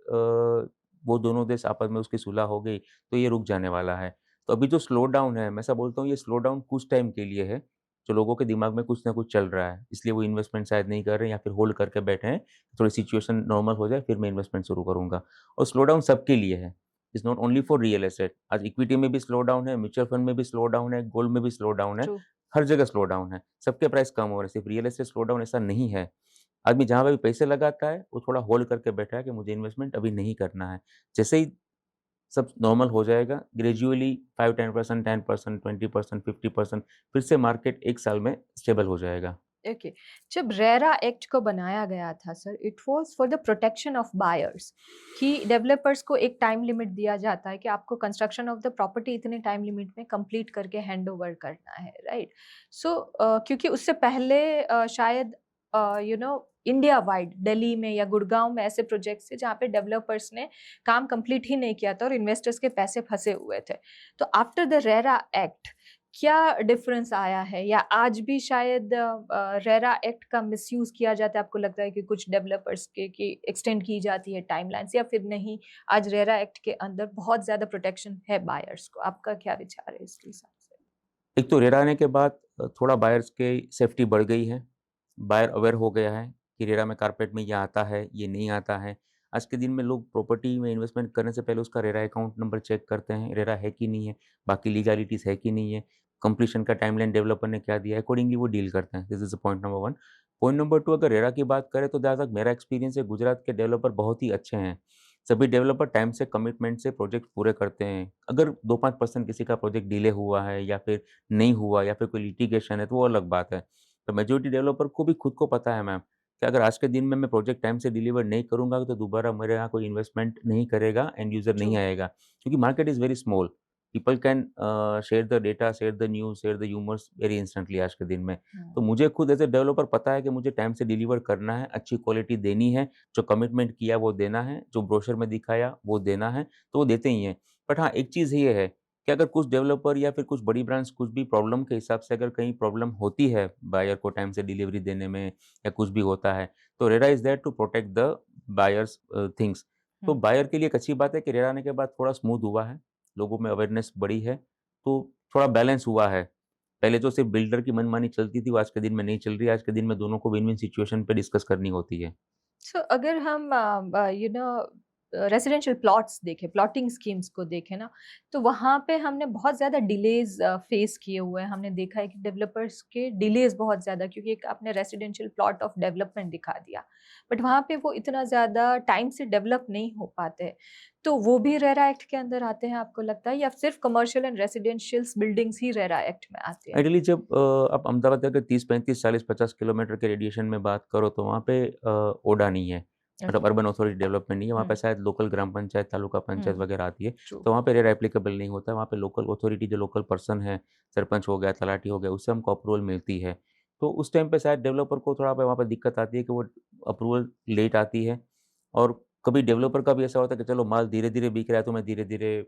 वो दोनों देश आपस में उसकी सुलह हो गई तो ये रुक जाने वाला है। तो अभी जो स्लो डाउन है, मैं ऐसा बोलता हूँ ये स्लो डाउन कुछ टाइम के लिए है, जो लोगों के दिमाग में कुछ ना कुछ चल रहा है, इसलिए वो इन्वेस्टमेंट शायद नहीं कर रहे हैं या फिर होल्ड करके बैठे हैं, थोड़ी सिचुएशन नॉर्मल हो जाए फिर मैं इन्वेस्टमेंट शुरू करूँगा। और स्लो डाउन सबके लिए है, it's not only for real estate. आज इक्विटी में भी स्लो डाउन है, म्यूचुअल फंड में भी स्लो डाउन है, गोल्ड में भी स्लो डाउन है, ट्रू। हर जगह स्लो डाउन है। सबके प्राइस कम हो रहे हैं, सिर्फ रियल एस्टेट स्लो डाउन ऐसा नहीं है। आदमी जहाँ पे भी पैसे लगाता है, वो थोड़ा होल्ड करके बैठा है कि मुझे इन्वेस्टमेंट अभी नहीं करना है। जैसे ही सब नॉर्मल हो जाएगा, ग्रेजुअली 5-10%, 10%, 20%, 50% फिर से मार्केट 1 साल में स्टेबल हो जाएगा। ओके। जब रेरा एक्ट को बनाया गया था sir, it was for the protection of buyers, कि डेवलपर्स को एक टाइम लिमिट दिया जाता है कि आपको कंस्ट्रक्शन ऑफ द प्रॉपर्टी इतने टाइम लिमिट में कंप्लीट करके हैंड ओवर करना है, राइट? सो क्योंकि उससे पहले शायद इंडिया वाइड दिल्ली में या गुड़गांव में ऐसे प्रोजेक्ट्स थे जहाँ पे डेवलपर्स ने काम कंप्लीट ही नहीं किया था और इन्वेस्टर्स के पैसे फंसे हुए थे। तो आफ्टर द रेरा एक्ट क्या डिफरेंस आया है, या आज भी शायद रेरा एक्ट का मिसयूज किया जाता है? आपको लगता है कि कुछ डेवलपर्स के की एक्सटेंड की जाती है टाइमलाइंस, या फिर नहीं, आज रेरा एक्ट के अंदर बहुत ज्यादा प्रोटेक्शन है बायर्स को? आपका क्या विचार है इसके हिसाब से? एक तो रेरा आने के बाद थोड़ा बायर्स की सेफ्टी बढ़ गई है। बायर अवेयर हो गया है कि रेरा में कारपेट में ये आता है, ये नहीं आता है। आज के दिन में लोग प्रॉपर्टी में इन्वेस्टमेंट करने से पहले उसका रेरा अकाउंट नंबर चेक करते हैं, रेरा है कि नहीं है, बाकी लीगैलिटीज़ है कि नहीं है, कंप्लीशन का टाइमलाइन डेवलपर ने क्या दिया है, अकॉर्डिंगली वो डील करते हैं। This is point number 1। Point number 2, अगर रेरा की बात करें तो जहाँ तक मेरा एक्सपीरियंस है, गुजरात के डेवलपर बहुत ही अच्छे हैं। सभी डेवलपर टाइम से कमिटमेंट से प्रोजेक्ट पूरे करते हैं। अगर 2-5% किसी का प्रोजेक्ट डिले हुआ है या फिर नहीं हुआ या फिर कोई लिटिगेशन है तो वो अलग बात है। तो मेजॉरिटी डेवलपर को भी खुद को पता है मैम कि अगर आज के दिन में मैं प्रोजेक्ट टाइम से डिलीवर नहीं करूँगा तो दोबारा मेरे यहाँ कोई इन्वेस्टमेंट नहीं करेगा, एंड यूज़र ट्रू। नहीं आएगा। क्योंकि market is very small. People can share the data, share the news, share the humours very instantly आज के दिन में। तो मुझे खुद एज़ अ डेवलपर पता है कि मुझे टाइम से डिलीवर करना है, अच्छी क्वालिटी देनी है, जो कमिटमेंट किया वो देना है, जो ब्रोशर में दिखाया वो देना है, तो वो देते ही हैं। बट हाँ, एक चीज़ ये है कि अगर कुछ डेवलपर या फिर कुछ बड़ी ब्रांड्स कुछ भी प्रॉब्लम के हिसाब से अगर कहीं प्रॉब्लम होती है बायर को टाइम से डिलीवरी देने में या कुछ भी होता है, तो RERA is there to protect the buyers things. तो हम्म। बायर के लिए एक अच्छी बात है कि रेरा आने के बाद थोड़ा स्मूथ हुआ है, लोगों में अवेयरनेस बढ़ी है, तो थोड़ा बैलेंस हुआ है। पहले जो सिर्फ़ बिल्डर की मनमानी चलती थी, वो आज के दिन में नहीं चल रही है, आज के दिन में दोनों को विन-विन सिचुएशन पे डिस्कस करनी होती है। सो अगर हम रेसिडेंशियल प्लॉट्स देखें, प्लॉटिंग स्कीम्स को देखें ना, तो वहाँ पे हमने बहुत ज़्यादा डिलेज फेस किए हुए हैं। हमने देखा है कि डेवलपर्स के डिलेज बहुत ज़्यादा, क्योंकि एक आपने रेसिडेंशियल प्लॉट ऑफ डेवलपमेंट दिखा दिया, बट वहाँ पे वो इतना ज़्यादा टाइम से डेवलप नहीं हो पाते। तो वो भी रेरा एक्ट के अंदर आते हैं आपको लगता है, या सिर्फ commercial and residential buildings he RERA act में आते हैं? आइडियली जब आप अहमदाबाद के अगर 30, 35, 40, 50 किलोमीटर के रेडिएशन में बात करो तो वहाँ पे ओडा नहीं है। मतलब ओके। अर्बन अथॉरिटी डेवलपमेंट नहीं है, वहाँ पे हुँ, शायद लोकल ग्राम पंचायत, तालुका पंचायत हुँ, वगैरह आती है। ट्रू। तो वहाँ पे रेरा एप्लीकेबल नहीं होता है, वहाँ पे लोकल अथॉरिटी जो लोकल पर्सन है, सरपंच हो गया, तलाटी हो गया, उससे हमको अप्रूवल मिलती है। तो उस टाइम पे शायद डेवलपर को थोड़ा पे वहाँ पे दिक्कत आती है कि वो अप्रूवल लेट आती है, और कभी डेवलपर का भी ऐसा होता है कि चलो माल धीरे-धीरे बिक रहा है तो मैं धीरे-धीरे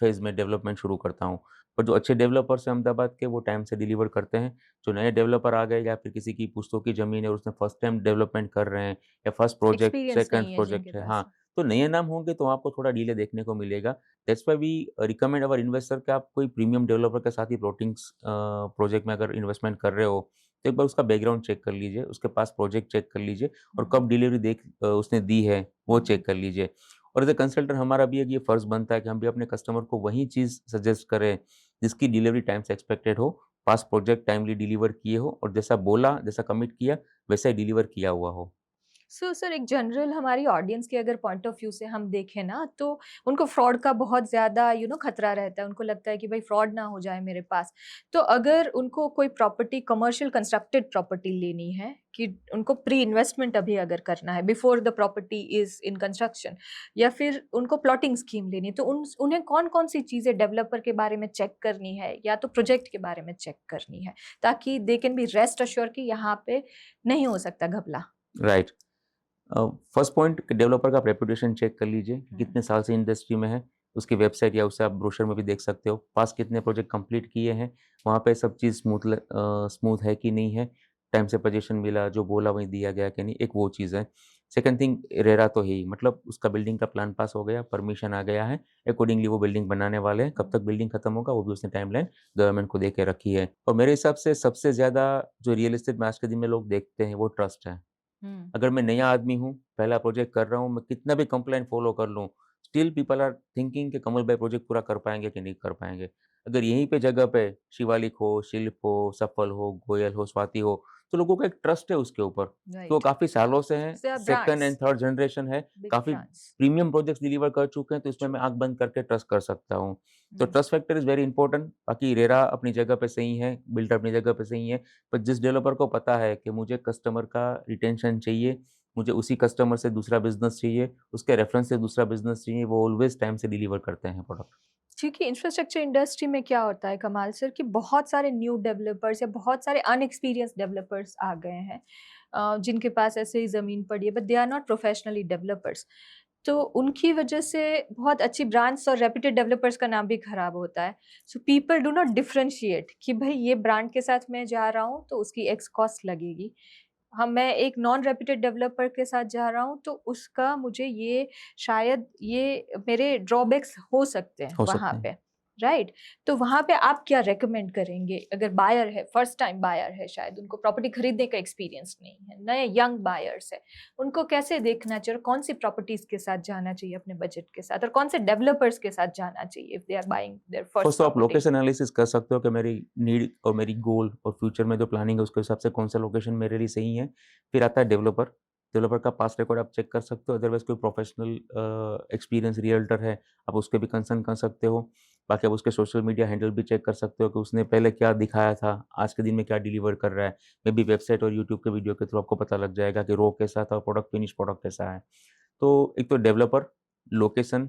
फ़ेज़ में डेवलपमेंट शुरू करता हूँ। पर जो अच्छे डेवलपर्स हैं अहमदाबाद के वो टाइम से डिलीवर करते हैं। जो नए डेवलपर आ गए या फिर किसी की पुश्तों की ज़मीन है और उसने फर्स्ट टाइम डेवलपमेंट कर रहे हैं या फर्स्ट प्रोजेक्ट, एक्सपीरियंस सेकंड नहीं है जिनके प्रोजेक्ट है, पास। हाँ, तो नए नाम होंगे तो आपको थोड़ा डिले देखने को मिलेगा। That's why we recommend our investor कि आप कोई प्रीमियम डेवलपर के साथ ही प्लॉटिंग्स प्रोजेक्ट में अगर इन्वेस्टमेंट कर रहे हो, तो एक बार उसका बैकग्राउंड चेक कर लीजिए, उसके पास प्रोजेक्ट चेक कर लीजिए और हुँ, कब डिलीवरी उसने दी है, वो हुँ। चेक कर लीजिए। और एज़ अ कंसल्टेंट हमारा भी एक ये फ़र्ज़ बनता है कि हम भी अपने कस्टमर को वही चीज़ सजेस्ट करें, जिसकी डिलीवरी टाइम से एक्सपेक्टेड हो, पास प्रोजेक्ट टाइमली डिलीवर किए हो और जैसा बोला, जैसा कमिट किया, वैसा ही डिलीवर किया हुआ हो। सो सर एक जनरल हमारी ऑडियंस के अगर पॉइंट ऑफ व्यू से हम देखें ना तो उनको फ्रॉड का बहुत ज़्यादा खतरा रहता है। उनको लगता है कि भाई फ्रॉड ना हो जाए मेरे पास। तो अगर उनको कोई प्रॉपर्टी कमर्शियल कंस्ट्रक्टेड प्रॉपर्टी लेनी है कि उनको प्री इन्वेस्टमेंट अभी अगर करना है before the property is in construction, या फिर उनको प्लॉटिंग स्कीम लेनी है, तो उन्हें कौन-कौन सी चीज़ें डेवलपर के बारे में चेक करनी है या तो प्रोजेक्ट के बारे में चेक करनी है ताकि they can be rest assure कि यहाँ पे नहीं हो सकता घपला? राइट। फर्स्ट पॉइंट, डेवलपर का रेपुटेशन चेक कर लीजिए कि हुँ। कितने साल से इंडस्ट्री में है। उसकी वेबसाइट या उससे आप ब्रोशर में भी देख सकते हो पास कितने प्रोजेक्ट कंप्लीट किए हैं। वहाँ पे सब चीज़ स्मूथ है कि नहीं है, टाइम से पोजीशन मिला, जो बोला वही दिया गया कि नहीं, एक वो चीज़ है। सेकंड थिंग, रेरा तो है ही, मतलब उसका बिल्डिंग का प्लान पास हो गया, परमिशन आ गया है, अकॉर्डिंगली वो बिल्डिंग बनाने वाले हैं। कब तक बिल्डिंग खत्म होगा वो भी उसने टाइमलाइन गवर्नमेंट को दे के रखी है। और मेरे हिसाब से सबसे ज़्यादा जो रियल एस्टेट में आज के दिन में लोग देखते हैं वो ट्रस्ट है। हुँ। अगर मैं नया आदमी हूँ, पहला प्रोजेक्ट कर रहा हूँ, मैं कितना भी कंप्लाइन फ़ॉलो कर लूँ, स्टिल पीपल आर थिंकिंग कि कमल भाई प्रोजेक्ट पूरा कर पाएँगे कि नहीं कर पाएँगे। अगर यहीं पे जगह पे शिवालिक हो, शिल्प हो, सफल हो, गोयल हो, स्वाति हो, तो लोगों का एक ट्रस्ट है उसके ऊपर, कि वो राइट। काफ़ी सालों से हैं, they are second and brands, third generation है, बिग काफ़ी ब्रांड्स। प्रीमियम प्रोजेक्ट्स डिलीवर कर चुके हैं, तो इसमें ट्रू। मैं आँख बंद करके ट्रस्ट कर सकता हूँ। तो हुँ। Trust factor is very important. बाकी रेरा अपनी जगह पे सही है, बिल्डर अपनी जगह पे सही है, पर जिस डेवलपर को पता है कि मुझे कस्टमर का रिटेंशन चाहिए, मुझे उसी कस्टमर से दूसरा बिज़नेस चाहिए, उसके रेफ़रेंस से दूसरा बिज़नेस चाहिए, वो ऑलवेज़ टाइम से डिलीवर करते हैं प्रोडक्ट। क्योंकि इंफ्रास्ट्रक्चर इंडस्ट्री में क्या होता है कमाल सर कि बहुत सारे न्यू डेवलपर्स या बहुत सारे अनएक्सपीरियंस्ड डेवलपर्स आ गए हैं, जिनके पास ऐसे ही ज़मीन पड़ी है but they are not professionally developers. तो उनकी वजह से बहुत अच्छी ब्रांड्स और रेप्यूटेड डेवलपर्स का नाम भी खराब होता है। So people do not differentiate कि भाई ये ब्रांड के साथ मैं जा रहा हूँ तो उसकी एक्स कॉस्ट लगेगी। हाँ, मैं एक नॉन रेप्यूटेड डेवलपर के साथ जा रहा हूँ तो उसका मुझे ये शायद ये मेरे ड्रॉबैक्स हो सकते हैं हो वहाँ सकते हैं। पे, राइट? तो वहाँ पे आप क्या रिकमेंड करेंगे? अगर बायर है, फर्स्ट टाइम बायर है, शायद उनको प्रॉपर्टी खरीदने का एक्सपीरियंस नहीं है, नए यंग बायर्स है, उनको कैसे देखना चाहिए और कौन सी प्रॉपर्टीज़ के साथ जाना चाहिए अपने बजट के साथ और कौन से डेवलपर्स के साथ जाना चाहिए if they are buying their first first तो आप प्रॉपर्टी? लोकेशन एनालिसिस कर सकते हो कि मेरी नीड और मेरी गोल और फ्यूचर में जो प्लानिंग है उसके हिसाब से कौन सा लोकेशन मेरे लिए सही है। फिर आता है डेवलपर, डेवलपर का पास्ट रिकॉर्ड आप चेक कर सकते हो, अदरवाइज़ कोई प्रोफेशनल एक्सपीरियंस रियल्टर है, आप उसके भी कंसर्न कर सकते हो। बाकी आप उसके सोशल मीडिया हैंडल भी चेक कर सकते हो कि उसने पहले क्या दिखाया था, आज के दिन में क्या डिलीवर कर रहा है। मे बी वेबसाइट और यूट्यूब के वीडियो के थ्रू आपको पता लग जाएगा कि रॉ कैसा था और प्रोडक्ट फिनिश प्रोडक्ट कैसा है। तो एक तो developer, location,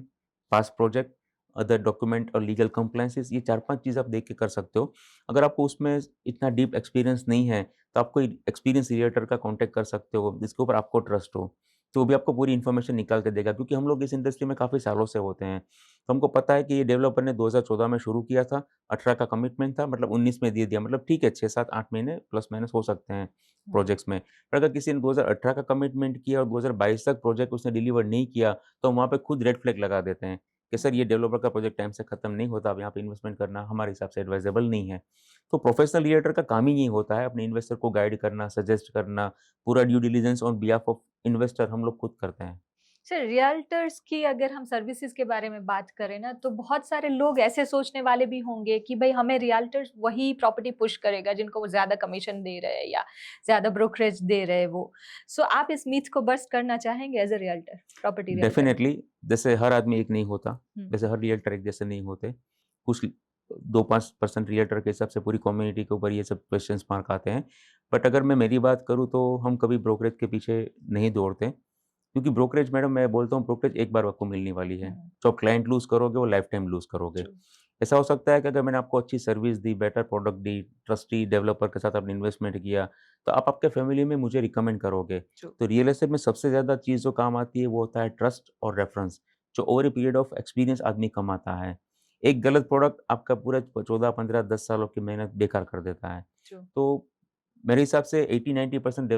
past project, other document और लीगल कंप्लायंसेस, ये 4-5 चीज़ आप देख के कर सकते हो। अगर आपको उसमें इतना डीप एक्सपीरियंस नहीं है, तो आप कोई एक्सपीरियंस रियल्टर का कॉन्टैक्ट कर सकते हो, जिसके ऊपर आपको ट्रस्ट हो। तो वो भी आपको पूरी इन्फॉर्मेशन निकाल के देगा, क्योंकि हम लोग इस इंडस्ट्री में काफ़ी सालों से होते हैं। तो हमको पता है कि ये डेवलपर ने 2014 में शुरू किया था, 18 का कमिटमेंट था, मतलब 19 में दे दिया, मतलब ठीक है 6, 7, 8 महीने प्लस माइनस हो सकते हैं हुँ। प्रोजेक्ट्स में। पर अगर किसी ने 2018 का कमिटमेंट किया और 2022 तक प्रोजेक्ट उसने डिलीवर नहीं किया, तो हम वहाँ पे खुद रेड फ्लैग लगा देते हैं कि सर ये डेवलपर का प्रोजेक्ट टाइम से खत्म नहीं होता, अब यहाँ पे इन्वेस्टमेंट करना हमारे हिसाब से एडवाइजेबल नहीं है। तो प्रोफेशनल रियल्टर का काम ही यही होता है, अपने इन्वेस्टर को गाइड करना, सजेस्ट करना, पूरा due diligence on behalf of investor हम लोग खुद करते हैं। सर रियल्टर्स की अगर हम सर्विसेज के बारे में बात करें ना तो बहुत सारे लोग ऐसे सोचने वाले भी होंगे कि भाई हमें रियल्टर्स वही प्रॉपर्टी पुश करेगा जिनको वो ज्यादा कमीशन दे रहे हैं या ज्यादा ब्रोकरेज दे रहे हैं वो। सो आप इस मीथ को बस्ट करना चाहेंगे as a realtor, property realtor? Definitely, जैसे हर आदमी एक नहीं होता, हम्म। जैसे हर रियल्टर एक जैसे नहीं होते। कुछ 2-5% रियल्टर के हिसाब से पूरी कम्युनिटी के ऊपर ये सब क्वेश्चन्स मार्क आते हैं। बट अगर मैं मेरी बात करूँ तो हम कभी ब्रोकरेज के पीछे नहीं दौड़ते, क्योंकि ब्रोकरेज, मैडम मैं बोलता हूँ, ब्रोकरेज एक बार आपको मिलने वाली है। हम्म। जो आप क्लाइंट लूज़ करोगे वो लाइफ टाइम लूज़ करोगे। ट्रू। ऐसा हो सकता है कि अगर मैंने आपको अच्छी सर्विस दी, बेटर प्रोडक्ट दी, ट्रस्टी डेवलपर के साथ आपने इन्वेस्टमेंट किया, तो आप आपके फैमिली में मुझे रिकमेंड करोगे। ट्रू। तो रियल एस्टेट में सबसे ज़्यादा चीज़ जो काम आती है वो होता है ट्रस्ट और रेफरेंस, जो over a period of experience आदमी कमाता है। एक गलत प्रोडक्ट आपका पूरा 14, 15, 10 सालों की मेहनत बेकार कर देता है। ट्रू। तो मेरे हिसाब से 80-90%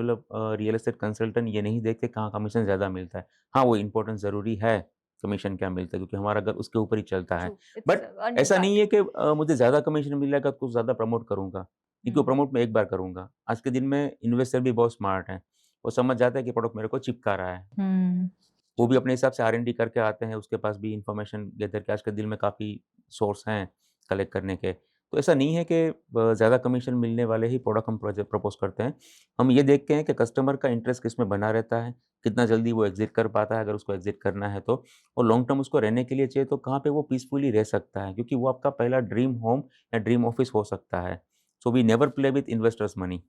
रियल एस्टेट कंसल्टेंट ये नहीं देखते कहाँ कमीशन ज़्यादा मिलता है। हाँ, वो इम्पोर्टेंस ज़रूरी है, कमीशन क्या मिलता है, क्योंकि हमारा घर उसके ऊपर ही चलता है। ट्रू। इट्स बट अर्निंग ऐसा नहीं पार्ट। है कि मुझे ज़्यादा कमीशन मिलेगा तो ज़्यादा प्रमोट करूँगा, क्योंकि वो हम्म। प्रमोट मैं एक बार करूँगा। आज के दिन में इन्वेस्टर भी बहुत स्मार्ट हैं, वो समझ जाते हैं कि प्रोडक्ट मेरे को चिपका रहा है। हम्म। वो भी ट्रू। अपने हिसाब से आर-एन-डी करके आते हैं, उसके पास भी इन्फॉर्मेशन गैदर के आज के दिन में काफ़ी सोर्स हैं कलेक्ट करने के। तो ऐसा नहीं है कि ज़्यादा कमीशन मिलने वाले ही प्रोडक्ट हम प्रोजेक्ट प्रपोज़ करते हैं। हम ये देखते हैं कि कस्टमर का इंटरेस्ट किसमें बना रहता है, कितना जल्दी वो एग्ज़िट कर पाता है अगर उसको एग्ज़िट करना है तो, और लॉन्ग टर्म उसको रहने के लिए चाहिए तो कहाँ पे वो पीसफुली रह सकता है, क्योंकि वो आपका पहला ड्रीम होम या ड्रीम ऑफ़िस हो सकता है। So we never play with investors money.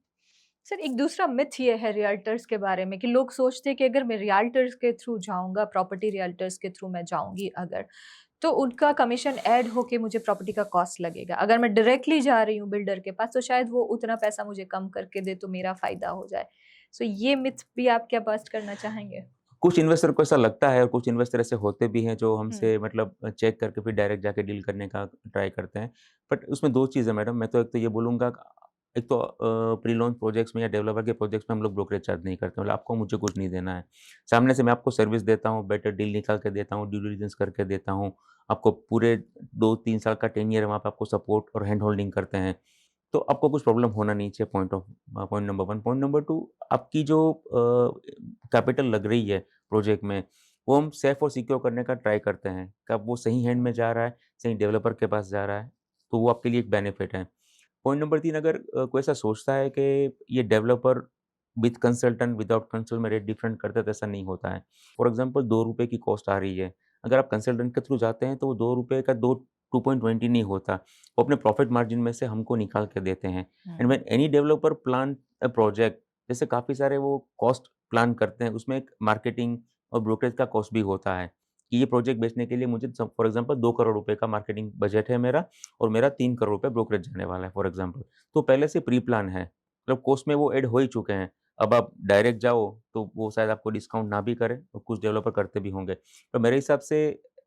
Sir एक दूसरा मिथ ये है रियल्टर्स के बारे में कि लोग सोचते हैं कि अगर मैं रियल्टर्स के थ्रू जाऊँगा, प्रॉपर्टी रियल्टर्स के थ्रू मैं जाऊँगी अगर, तो उनका कमीशन ऐड होके मुझे प्रॉपर्टी का कॉस्ट लगेगा। अगर मैं डायरेक्टली जा रही हूँ बिल्डर के पास तो शायद वो उतना पैसा मुझे कम करके दे तो मेरा फ़ायदा हो जाए। सो ये मिथ भी आप क्या बस्ट करना चाहेंगे? कुछ इन्वेस्टर को ऐसा लगता है और कुछ इन्वेस्टर ऐसे होते भी हैं जो हुँ, हमसे मतलब चेक करके फिर डायरेक्ट जाके डील करने का ट्राई करते हैं। बट उसमें 2 चीज़ है मैडम, मैं तो एक तो ये बोलूँगा, एक तो प्री लॉन्च प्रोजेक्ट्स में या डेवलपर के प्रोजेक्ट्स में हम लोग ब्रोकरेज चार्ज नहीं करते, मतलब आपको मुझे कुछ नहीं देना है। सामने से मैं आपको सर्विस देता हूँ, बेटर डील निकाल के देता हूँ, ड्यू डिलिजेंस करके देता हूँ। आपको पूरे 2-3 साल का टेन्योर है, वहाँ पे आपको सपोर्ट और हैंड होल्डिंग करते हैं। तो आपको कुछ प्रॉब्लम होना नहीं चाहिए, पॉइंट नंबर 1। पॉइंट नंबर 2, आपकी जो कैपिटल लग रही है प्रोजेक्ट में, वो हम सेफ और सिक्योर करने का ट्राई करते हैं। कब वो सही हैंड में जा रहा है, सही डेवलपर के पास जा रहा है, तो वो आपके लिए एक बेनिफिट है। पॉइंट नंबर 3, अगर कोई ऐसा सोचता है कि ये developer with consultant, without consult में रेट डिफरेंट करता है, तो ऐसा नहीं होता है। फॉर एग्ज़ाम्पल ₹2 की कॉस्ट आ रही है, अगर आप कंसल्टेंट के थ्रू जाते हैं तो वो ₹2 का 2.20 नहीं होता, वो अपने प्रॉफिट मार्जिन में से हमको निकाल के देते हैं। And hmm, when any developer plan a project, जैसे काफ़ी सारे वो कॉस्ट प्लान करते हैं, उसमें एक मार्केटिंग और ब्रोकरेज का कॉस्ट भी होता है, कि ये प्रोजेक्ट बेचने के लिए मुझे फॉर एग्ज़ाम्पल ₹2 करोड़ का मार्केटिंग बजट है मेरा, और मेरा ₹3 करोड़ ब्रोकरेज जाने वाला है फॉर एग्ज़ाम्पल। तो पहले से प्री प्लान है, मतलब कॉस्ट में वो ऐड हो ही चुके हैं। अब आप डायरेक्ट जाओ, तो वो शायद आपको डिस्काउंट ना भी करें, और कुछ डेवलपर करते भी होंगे। तो मेरे हिसाब से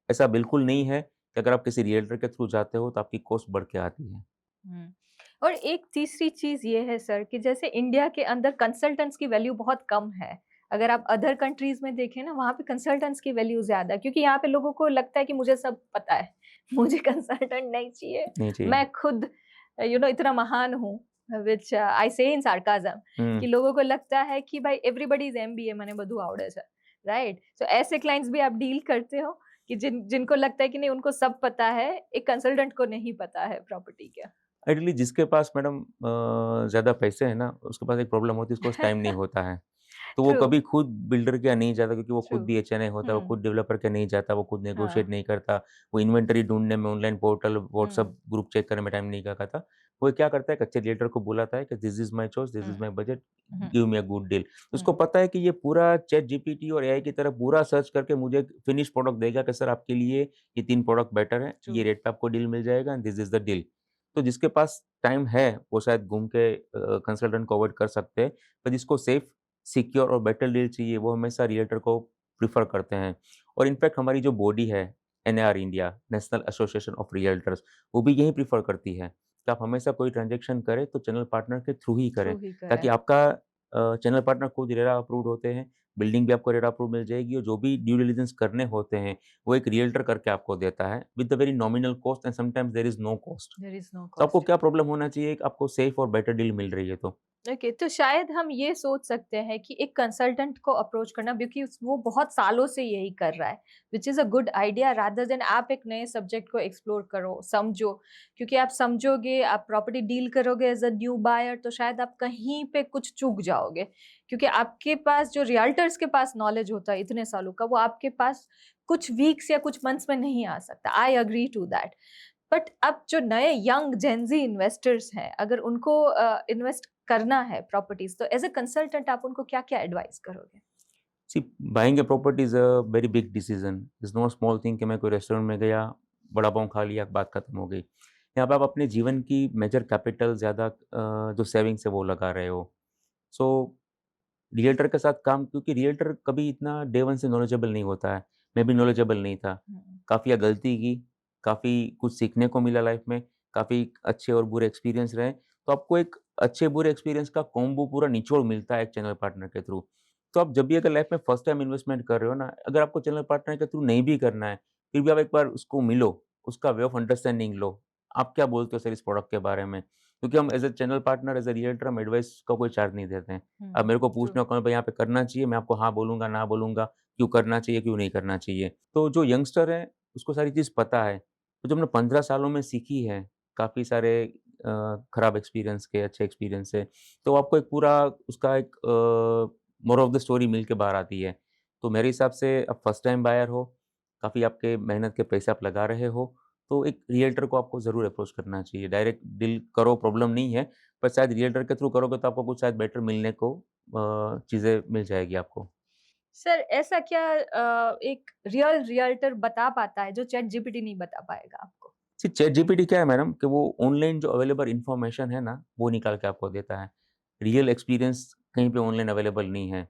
ऐसा बिल्कुल नहीं है कि अगर आप किसी रियल्टर के थ्रू जाते हो, तो आपकी कॉस्ट बढ़ के आती है। हुँ। और एक तीसरी चीज़ ये है सर कि जैसे इंडिया के अंदर कंसल्टेंट्स की वैल्यू बहुत कम है। अगर आप अदर कंट्रीज़ में देखें ना वहाँ पे कंसल्टेंट्स की वैल्यू ज़्यादा है क्योंकि यहाँ पे लोगों को लगता है कि मुझे सब पता है, मुझे कंसल्टेंट नहीं चाहिए, नहीं चाहिए। मैं खुद इतना महान हूँ व्हिच आई से इन सार्काज़म हुँ। कि लोगों को लगता है कि भाई एवरीबॉडी इज़ एमबीए मैंने બધું આવડે છે, राइट? सो ऐसे क्लाइंट्स भी आप डील करते हो कि जिनको लगता है कि नहीं उनको सब पता है, एक कंसल्टेंट को नहीं पता है प्रॉपर्टी का? आइडियली जिसके पास मैडम ज़्यादा पैसे हैं ना, उसके पास एक प्रॉब्लम होती है, उसके पास टाइम नहीं होता है। तो वो ट्रू, कभी खुद बिल्डर के यहाँ नहीं जाता, क्योंकि वो ट्रू। खुद भी एचएनआई होता है, वो हुँ, खुद डेवलपर के नहीं जाता, वो खुद हाँ, नेगोशिएट नहीं करता, वो इन्वेंटरी ढूँढने में ऑनलाइन पोर्टल, हुँ, व्हाट्सएप ग्रुप चेक करने में टाइम नहीं लगाता। वो क्या करता है, एक अच्छे रिएल्टर को बुलाता है कि this is my choice, this hmm, is my budget, hmm, give me a good deal. उसको हुँ, पता है कि ये पूरा चैट जीपीटी और एआई की तरह पूरा सर्च करके मुझे फिनिश प्रोडक्ट देगा कि सर आपके लिए ये 3 प्रोडक्ट बेटर है, ट्रू, ये रेट पे आपको डील मिल जाएगा and this is the deal. तो जिसके पास टाइम है, वो शायद घूम के कंसल्टेंट को अवॉइड कर सकते हैं, पर जिसको सेफ, सिक्योर और बेटर डील चाहिए, वो हमेशा रियल्टर को प्रेफ़र करते हैं। और इनफैक्ट हमारी जो बॉडी है, NAR India, National Association of Realtors, वो भी यही प्रेफ़र करती है कि आप हमेशा कोई ट्रांज़ैक्शन करें तो चैनल पार्टनर के थ्रू ही ट्रू करें, ही ताकि करें। आपका चैनल पार्टनर खुद रेरा अप्रूव्ड होते हैं, बिल्डिंग भी आपको रेरा अप्रूव मिल जाएगी, और जो भी ड्यू डिलिजेंस करने होते हैं, वो एक रियल्टर करके आपको देता है with the very nominal cost, and sometimes there is no cost. There is no तो आपको कॉस्ट। क्या प्रॉब्लम होना चाहिए, आपको सेफ और बेटर डील मिल रही है तो। ओके, तो शायद हम ये सोच सकते हैं कि एक कंसल्टेंट को अप्रोच करना क्योंकि वो बहुत सालों से यही कर रहा है, which is a good idea rather than आप एक नए सब्जेक्ट को एक्सप्लोर करो, समझो। क्योंकि आप समझोगे, आप प्रॉपर्टी डील करोगे एज़ अ न्यू बायर तो शायद आप कहीं पे कुछ चूक जाओगे। क्योंकि आपके पास जो रियल्टर्स के पास नॉलेज होता है इतने सालों का, वो आपके पास कुछ वीक्स या कुछ मंथ्स में नहीं आ सकता। I agree to that. But अब जो नए यंग जेनज़ी इन्वेस्टर्स हैं, अगर उनको इन्वेस्ट करना है प्रॉपर्टीज़ तो एज़ अ कंसल्टेंट आप उनको क्या-क्या एडवाइस करोगे? See, buying a property is a very big decision, it's not small thing कि मैं कोई रेस्टोरेंट में गया, वड़ा पाव खा लिया, बात खत्म हो गई। यहाँ पे आप अपने जीवन की मेजर कैपिटल ज़्यादा जो सेविंग्स है वो लगा रहे हो। सो रियल्टर के साथ काम, क्योंकि रियल्टर कभी इतना डे वन से नॉलेजेबल नहीं होता है। मैं भी नॉलेजेबल नहीं था। हुँ, काफ़ी गलती की, काफ़ी कुछ सीखने को मिला लाइफ में, काफ़ी अच्छे और बुरे एक्सपीरियंस रहे। तो आपको एक अच्छे-बुरे एक्सपीरियंस का कॉम्बो पूरा निचोड़ मिलता है एक चैनल पार्टनर के थ्रू। तो आप जब भी अगर लाइफ में फर्स्ट टाइम इन्वेस्टमेंट कर रहे हो ना, अगर आपको चैनल पार्टनर के थ्रू नहीं भी करना है, फिर भी आप एक बार उसको मिलो, उसका वे ऑफ अंडरस्टैंडिंग लो। आप क्या बोलते हो सर इस प्रोडक्ट के बारे में? क्योंकि हम as a channel partner, as a realtor हम एडवाइस का कोई चार्ज नहीं देते हैं। अब हुँ, मेरे को ट्रू, पूछना हो भाई यहाँ पे करना चाहिए, मैं आपको हाँ बोलूँगा, ना बोलूँगा, क्यों करना चाहिए, क्यों नहीं करना चाहिए। तो जो यंगस्टर है, उसको सारी चीज़ पता है। तो जो हमने 15 सालों में सीखी है, काफ़ी सारे खराब एक्सपीरियंस के, अच्छे एक्सपीरियंस से। तो आपको एक पूरा उसका एक मोरल ऑफ द स्टोरी मिल के बाहर आती है। तो मेरे हिसाब से आप फर्स्ट टाइम बायर हो, काफ़ी आपके मेहनत के पैसे आप लगा रहे हो, तो एक रियल्टर को आपको ज़रूर अप्रोच करना चाहिए। डायरेक्ट डील करो, प्रॉब्लम नहीं है, पर शायद रियल्टर के थ्रू करोगे तो आपको कुछ शायद बेटर मिलने को चीज़ें मिल जाएगी आपको। सर ऐसा क्या एक रियल रियल्टर बता पाता है जो चैट जीपीटी नहीं बता पाएगा आपको? सी चैट जीपीटी क्या है मैडम कि वो ऑनलाइन जो अवेलेबल इन्फॉर्मेशन है ना, वो निकाल के आपको देता है। रियल एक्सपीरियंस कहीं पे ऑनलाइन अवेलेबल नहीं है।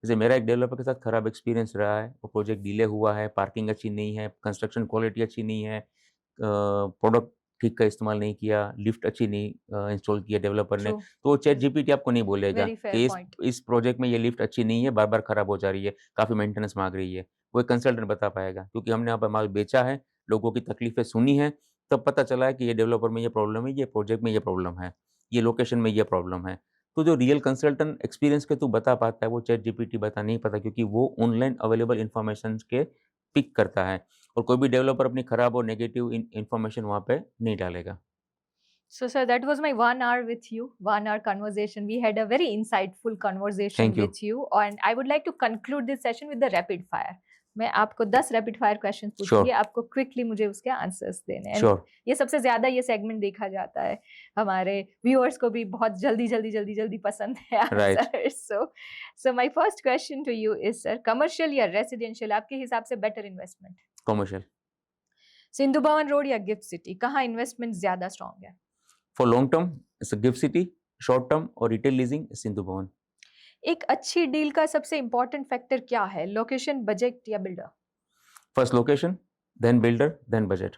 जैसे मेरा एक डेवलपर के साथ खराब एक्सपीरियंस रहा है, वो प्रोजेक्ट डिले हुआ है, पार्किंग अच्छी नहीं है, कंस्ट्रक्शन क्वालिटी अच्छी नहीं है, प्रोडक्ट ठीक का इस्तेमाल नहीं किया, लिफ्ट अच्छी नहीं इंस्टॉल किया डेवलपर ने, ट्रू, तो वो चैट ट्रू, जीपीटी आपको नहीं बोलेगा वेरी फेयर कि पॉइंट। इस प्रोजेक्ट में ये लिफ्ट अच्छी नहीं है, बार-बार खराब हो जा रही है, काफ़ी मेंटेनेंस माँग रही है। वो एक कंसल्टेंट बता पाएगा क्योंकि हमने यहाँ पे माल बेचा है, लोगों की तकलीफ़ें सुनी हैं, तब पता चला है कि ये डेवलपर में ये प्रॉब्लम है, ये प्रोजेक्ट में ये प्रॉब्लम है, ये लोकेशन में ये प्रॉब्लम है। तो जो रियल कंसल्टेंट एक्सपीरियंस के थ्रू बता पाता है, वो चैट जीपीटी बता नहीं पाता क्योंकि वो ऑनलाइन अवेलेबल इन्फॉर्मेशंस के पिक करता है और कोई भी डेवलपर अपनी खराब और नेगेटिव इन्फॉर्मेशन वहाँ पे नहीं डालेगा। So, sir, that was my 1 hour with you, 1 hour conversation. We had a very insightful conversation thank you. with you, and I would like to conclude this session with the rapid fire. मैं आपको 10 rapid fire question पूछूंगी, sure, आपको quickly मुझे उसके answers देने हैं। Sure. ये सबसे ज्यादा ये सेगमेंट देखा जाता है, हमारे व्यूअर्स को भी बहुत जल्दी जल्दी जल्दी जल्दी पसंद है right. Answer. So my first question to you is, sir, commercial या रेसिडेंशियल आपके हिसाब से better investment? Commercial. Sindhu Bhavan road या गिफ्ट सिटी, कहाँ इन्वेस्टमेंट ज्यादा स्ट्रॉन्ग है? For long term it's a gift city, short term और रिटेल लीजिंग सिंधु भवन। एक अच्छी डील का सबसे इंपॉर्टेंट फैक्टर क्या है? लोकेशन, बजट या builder? First location, then builder, then budget.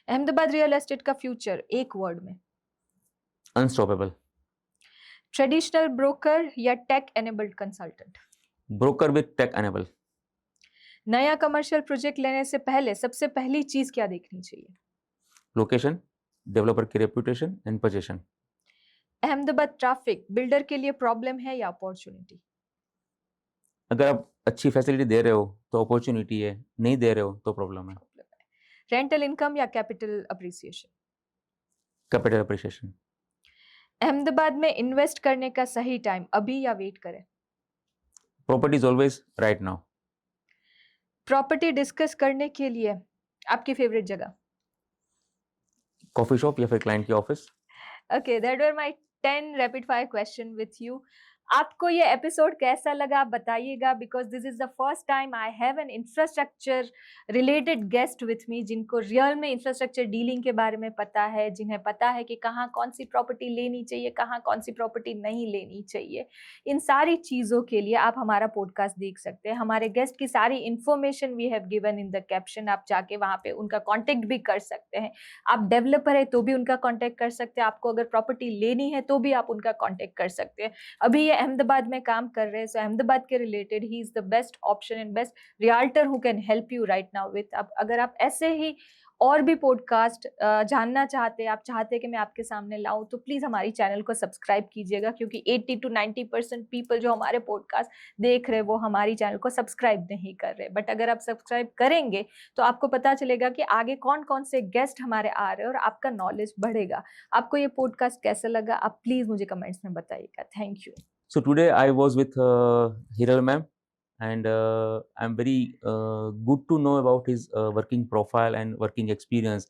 Ahmedabad real estate का फ्यूचर एक वर्ड में? अनस्टॉपेबल। ट्रेडिशनल ब्रोकर या tech enabled consultant? Broker with tech enable. नया कमर्शियल प्रोजेक्ट लेने से पहले सबसे पहली चीज क्या देखनी चाहिए? लोकेशन, डेवलपर की reputation and position. Ahmedabad traffic builder के लिए प्रॉब्लम है या अपॉर्चुनिटी? अगर आप अच्छी फैसिलिटी दे रहे हो तो अपॉर्चुनिटी है, नहीं दे रहे हो तो प्रॉब्लम है। रेंटल इनकम या capital appreciation? Capital appreciation. Ahmedabad में इन्वेस्ट करने का सही टाइम अभी या वेट करें? Property is always right now. Property discuss करने के लिए आपकी फेवरेट जगह? कॉफी शॉप या फिर क्लाइंट के office. Okay, that were my 10 rapid fire question with you. आपको ये एपिसोड कैसा लगा आप बताइएगा, because this is the first time I have an infrastructure related guest with me जिनको रियल में इंफ्रास्ट्रक्चर डीलिंग के बारे में पता है, जिन्हें पता है कि कहाँ कौन सी प्रॉपर्टी लेनी चाहिए, कहाँ कौन सी प्रॉपर्टी नहीं लेनी चाहिए। इन सारी चीज़ों के लिए आप हमारा पॉडकास्ट देख सकते हैं। हमारे गेस्ट की सारी information we have given in the caption, आप जाके वहाँ पे उनका कॉन्टेक्ट भी कर सकते हैं। आप डेवलपर है तो भी उनका कॉन्टेक्ट कर सकते हैं, आपको अगर प्रॉपर्टी लेनी है तो भी आप उनका कॉन्टेक्ट कर सकते हैं। अभी ये अहमदाबाद में काम कर रहे हैं, सो अहमदाबाद के related he is the best option and best realtor who can help you right now with. अब अगर आप ऐसे ही और भी पॉडकास्ट जानना चाहते हैं, आप चाहते हैं कि मैं आपके सामने लाऊं, तो प्लीज हमारी चैनल को सब्सक्राइब कीजिएगा, क्योंकि 80 to 90% पीपल जो हमारे पॉडकास्ट देख रहे हैं वो हमारी चैनल को सब्सक्राइब नहीं कर रहे। बट अगर आप सब्सक्राइब करेंगे तो आपको पता चलेगा कि आगे कौन कौन से गेस्ट हमारे आ रहे हैं और आपका नॉलेज बढ़ेगा। आपको ये पॉडकास्ट कैसा लगा आप प्लीज मुझे कमेंट्स में बताइएगा। Thank you. So today I was with Hiral ma'am, and I'm very good to know about his working profile and working experience.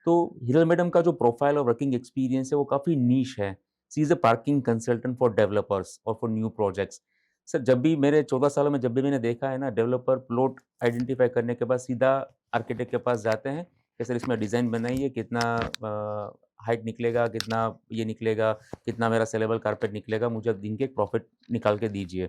तो हिरल मैडम का जो प्रोफाइल और वर्किंग एक्सपीरियंस है वो काफ़ी नीश है। She is a parking consultant for developers और for new projects. Sir जब भी मेरे 14 सालों में जब भी मैंने देखा है ना, डेवलपर प्लॉट आइडेंटिफाई करने के बाद सीधा आर्किटेक्ट के पास जाते हैं कि सर इसमें डिज़ाइन बनाइए, कितना हाइट निकलेगा, कितना ये निकलेगा, कितना मेरा सेलेबल कारपेट निकलेगा, मुझे दिन के एक प्रॉफिट निकाल के दीजिए।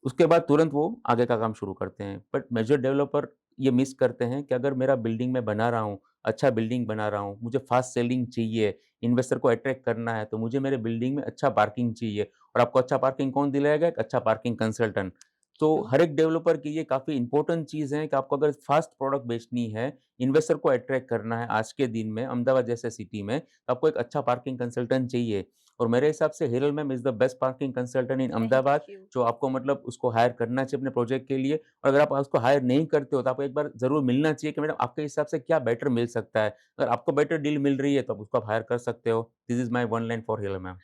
उसके बाद तुरंत वो आगे का काम शुरू करते हैं। बट मेजर डेवलपर ये मिस करते हैं कि अगर मेरा बिल्डिंग मैं बना रहा हूँ, अच्छा बिल्डिंग बना रहा हूँ, मुझे फास्ट सेलिंग चाहिए, इन्वेस्टर को अट्रैक्ट करना है, तो मुझे मेरे बिल्डिंग में अच्छा पार्किंग चाहिए। और आपको अच्छा पार्किंग कौन दिलाएगा? एक अच्छा पार्किंग कंसल्टेंट। तो हर एक डेवलपर की ये काफ़ी इंपॉर्टेंट चीज़ है कि आपको अगर फास्ट प्रोडक्ट बेचनी है, इन्वेस्टर को अट्रैक्ट करना है आज के दिन में अहमदाबाद जैसे सिटी में, तो आपको एक अच्छा पार्किंग कंसल्टेंट चाहिए। और मेरे हिसाब से Hiral ma'am is the best parking consultant in Ahmedabad, thank you. जो आपको मतलब उसको हायर करना चाहिए अपने प्रोजेक्ट के लिए। और अगर आप उसको हायर नहीं करते हो तो आपको एक बार ज़रूर मिलना चाहिए कि मैडम आपके हिसाब से क्या बेटर मिल सकता है। अगर आपको बेटर डील मिल रही है तो आप उसको आप हायर कर सकते हो। This is my one line for Hiral ma'am.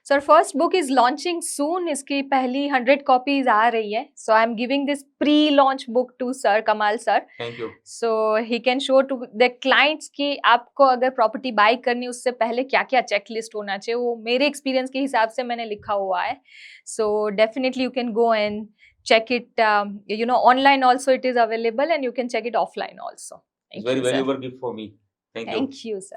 Sir first book is launching soon, इसकी पहली 100 कॉपीज आ रही है, so I am giving this pre launch book to sir Kamal sir, thank you. So he can show to the clients कि आपको अगर property bye करनी उससे पहले क्या क्या चेकलिस्ट होना चाहिए, वो मेरे एक्सपीरियंस के हिसाब से मैंने लिखा हुआ है। So definitely you can go and check it, online also it is available, and you can check it offline also. It's Thank very you sir. valuable gift for me. Thank you. Thank you sir.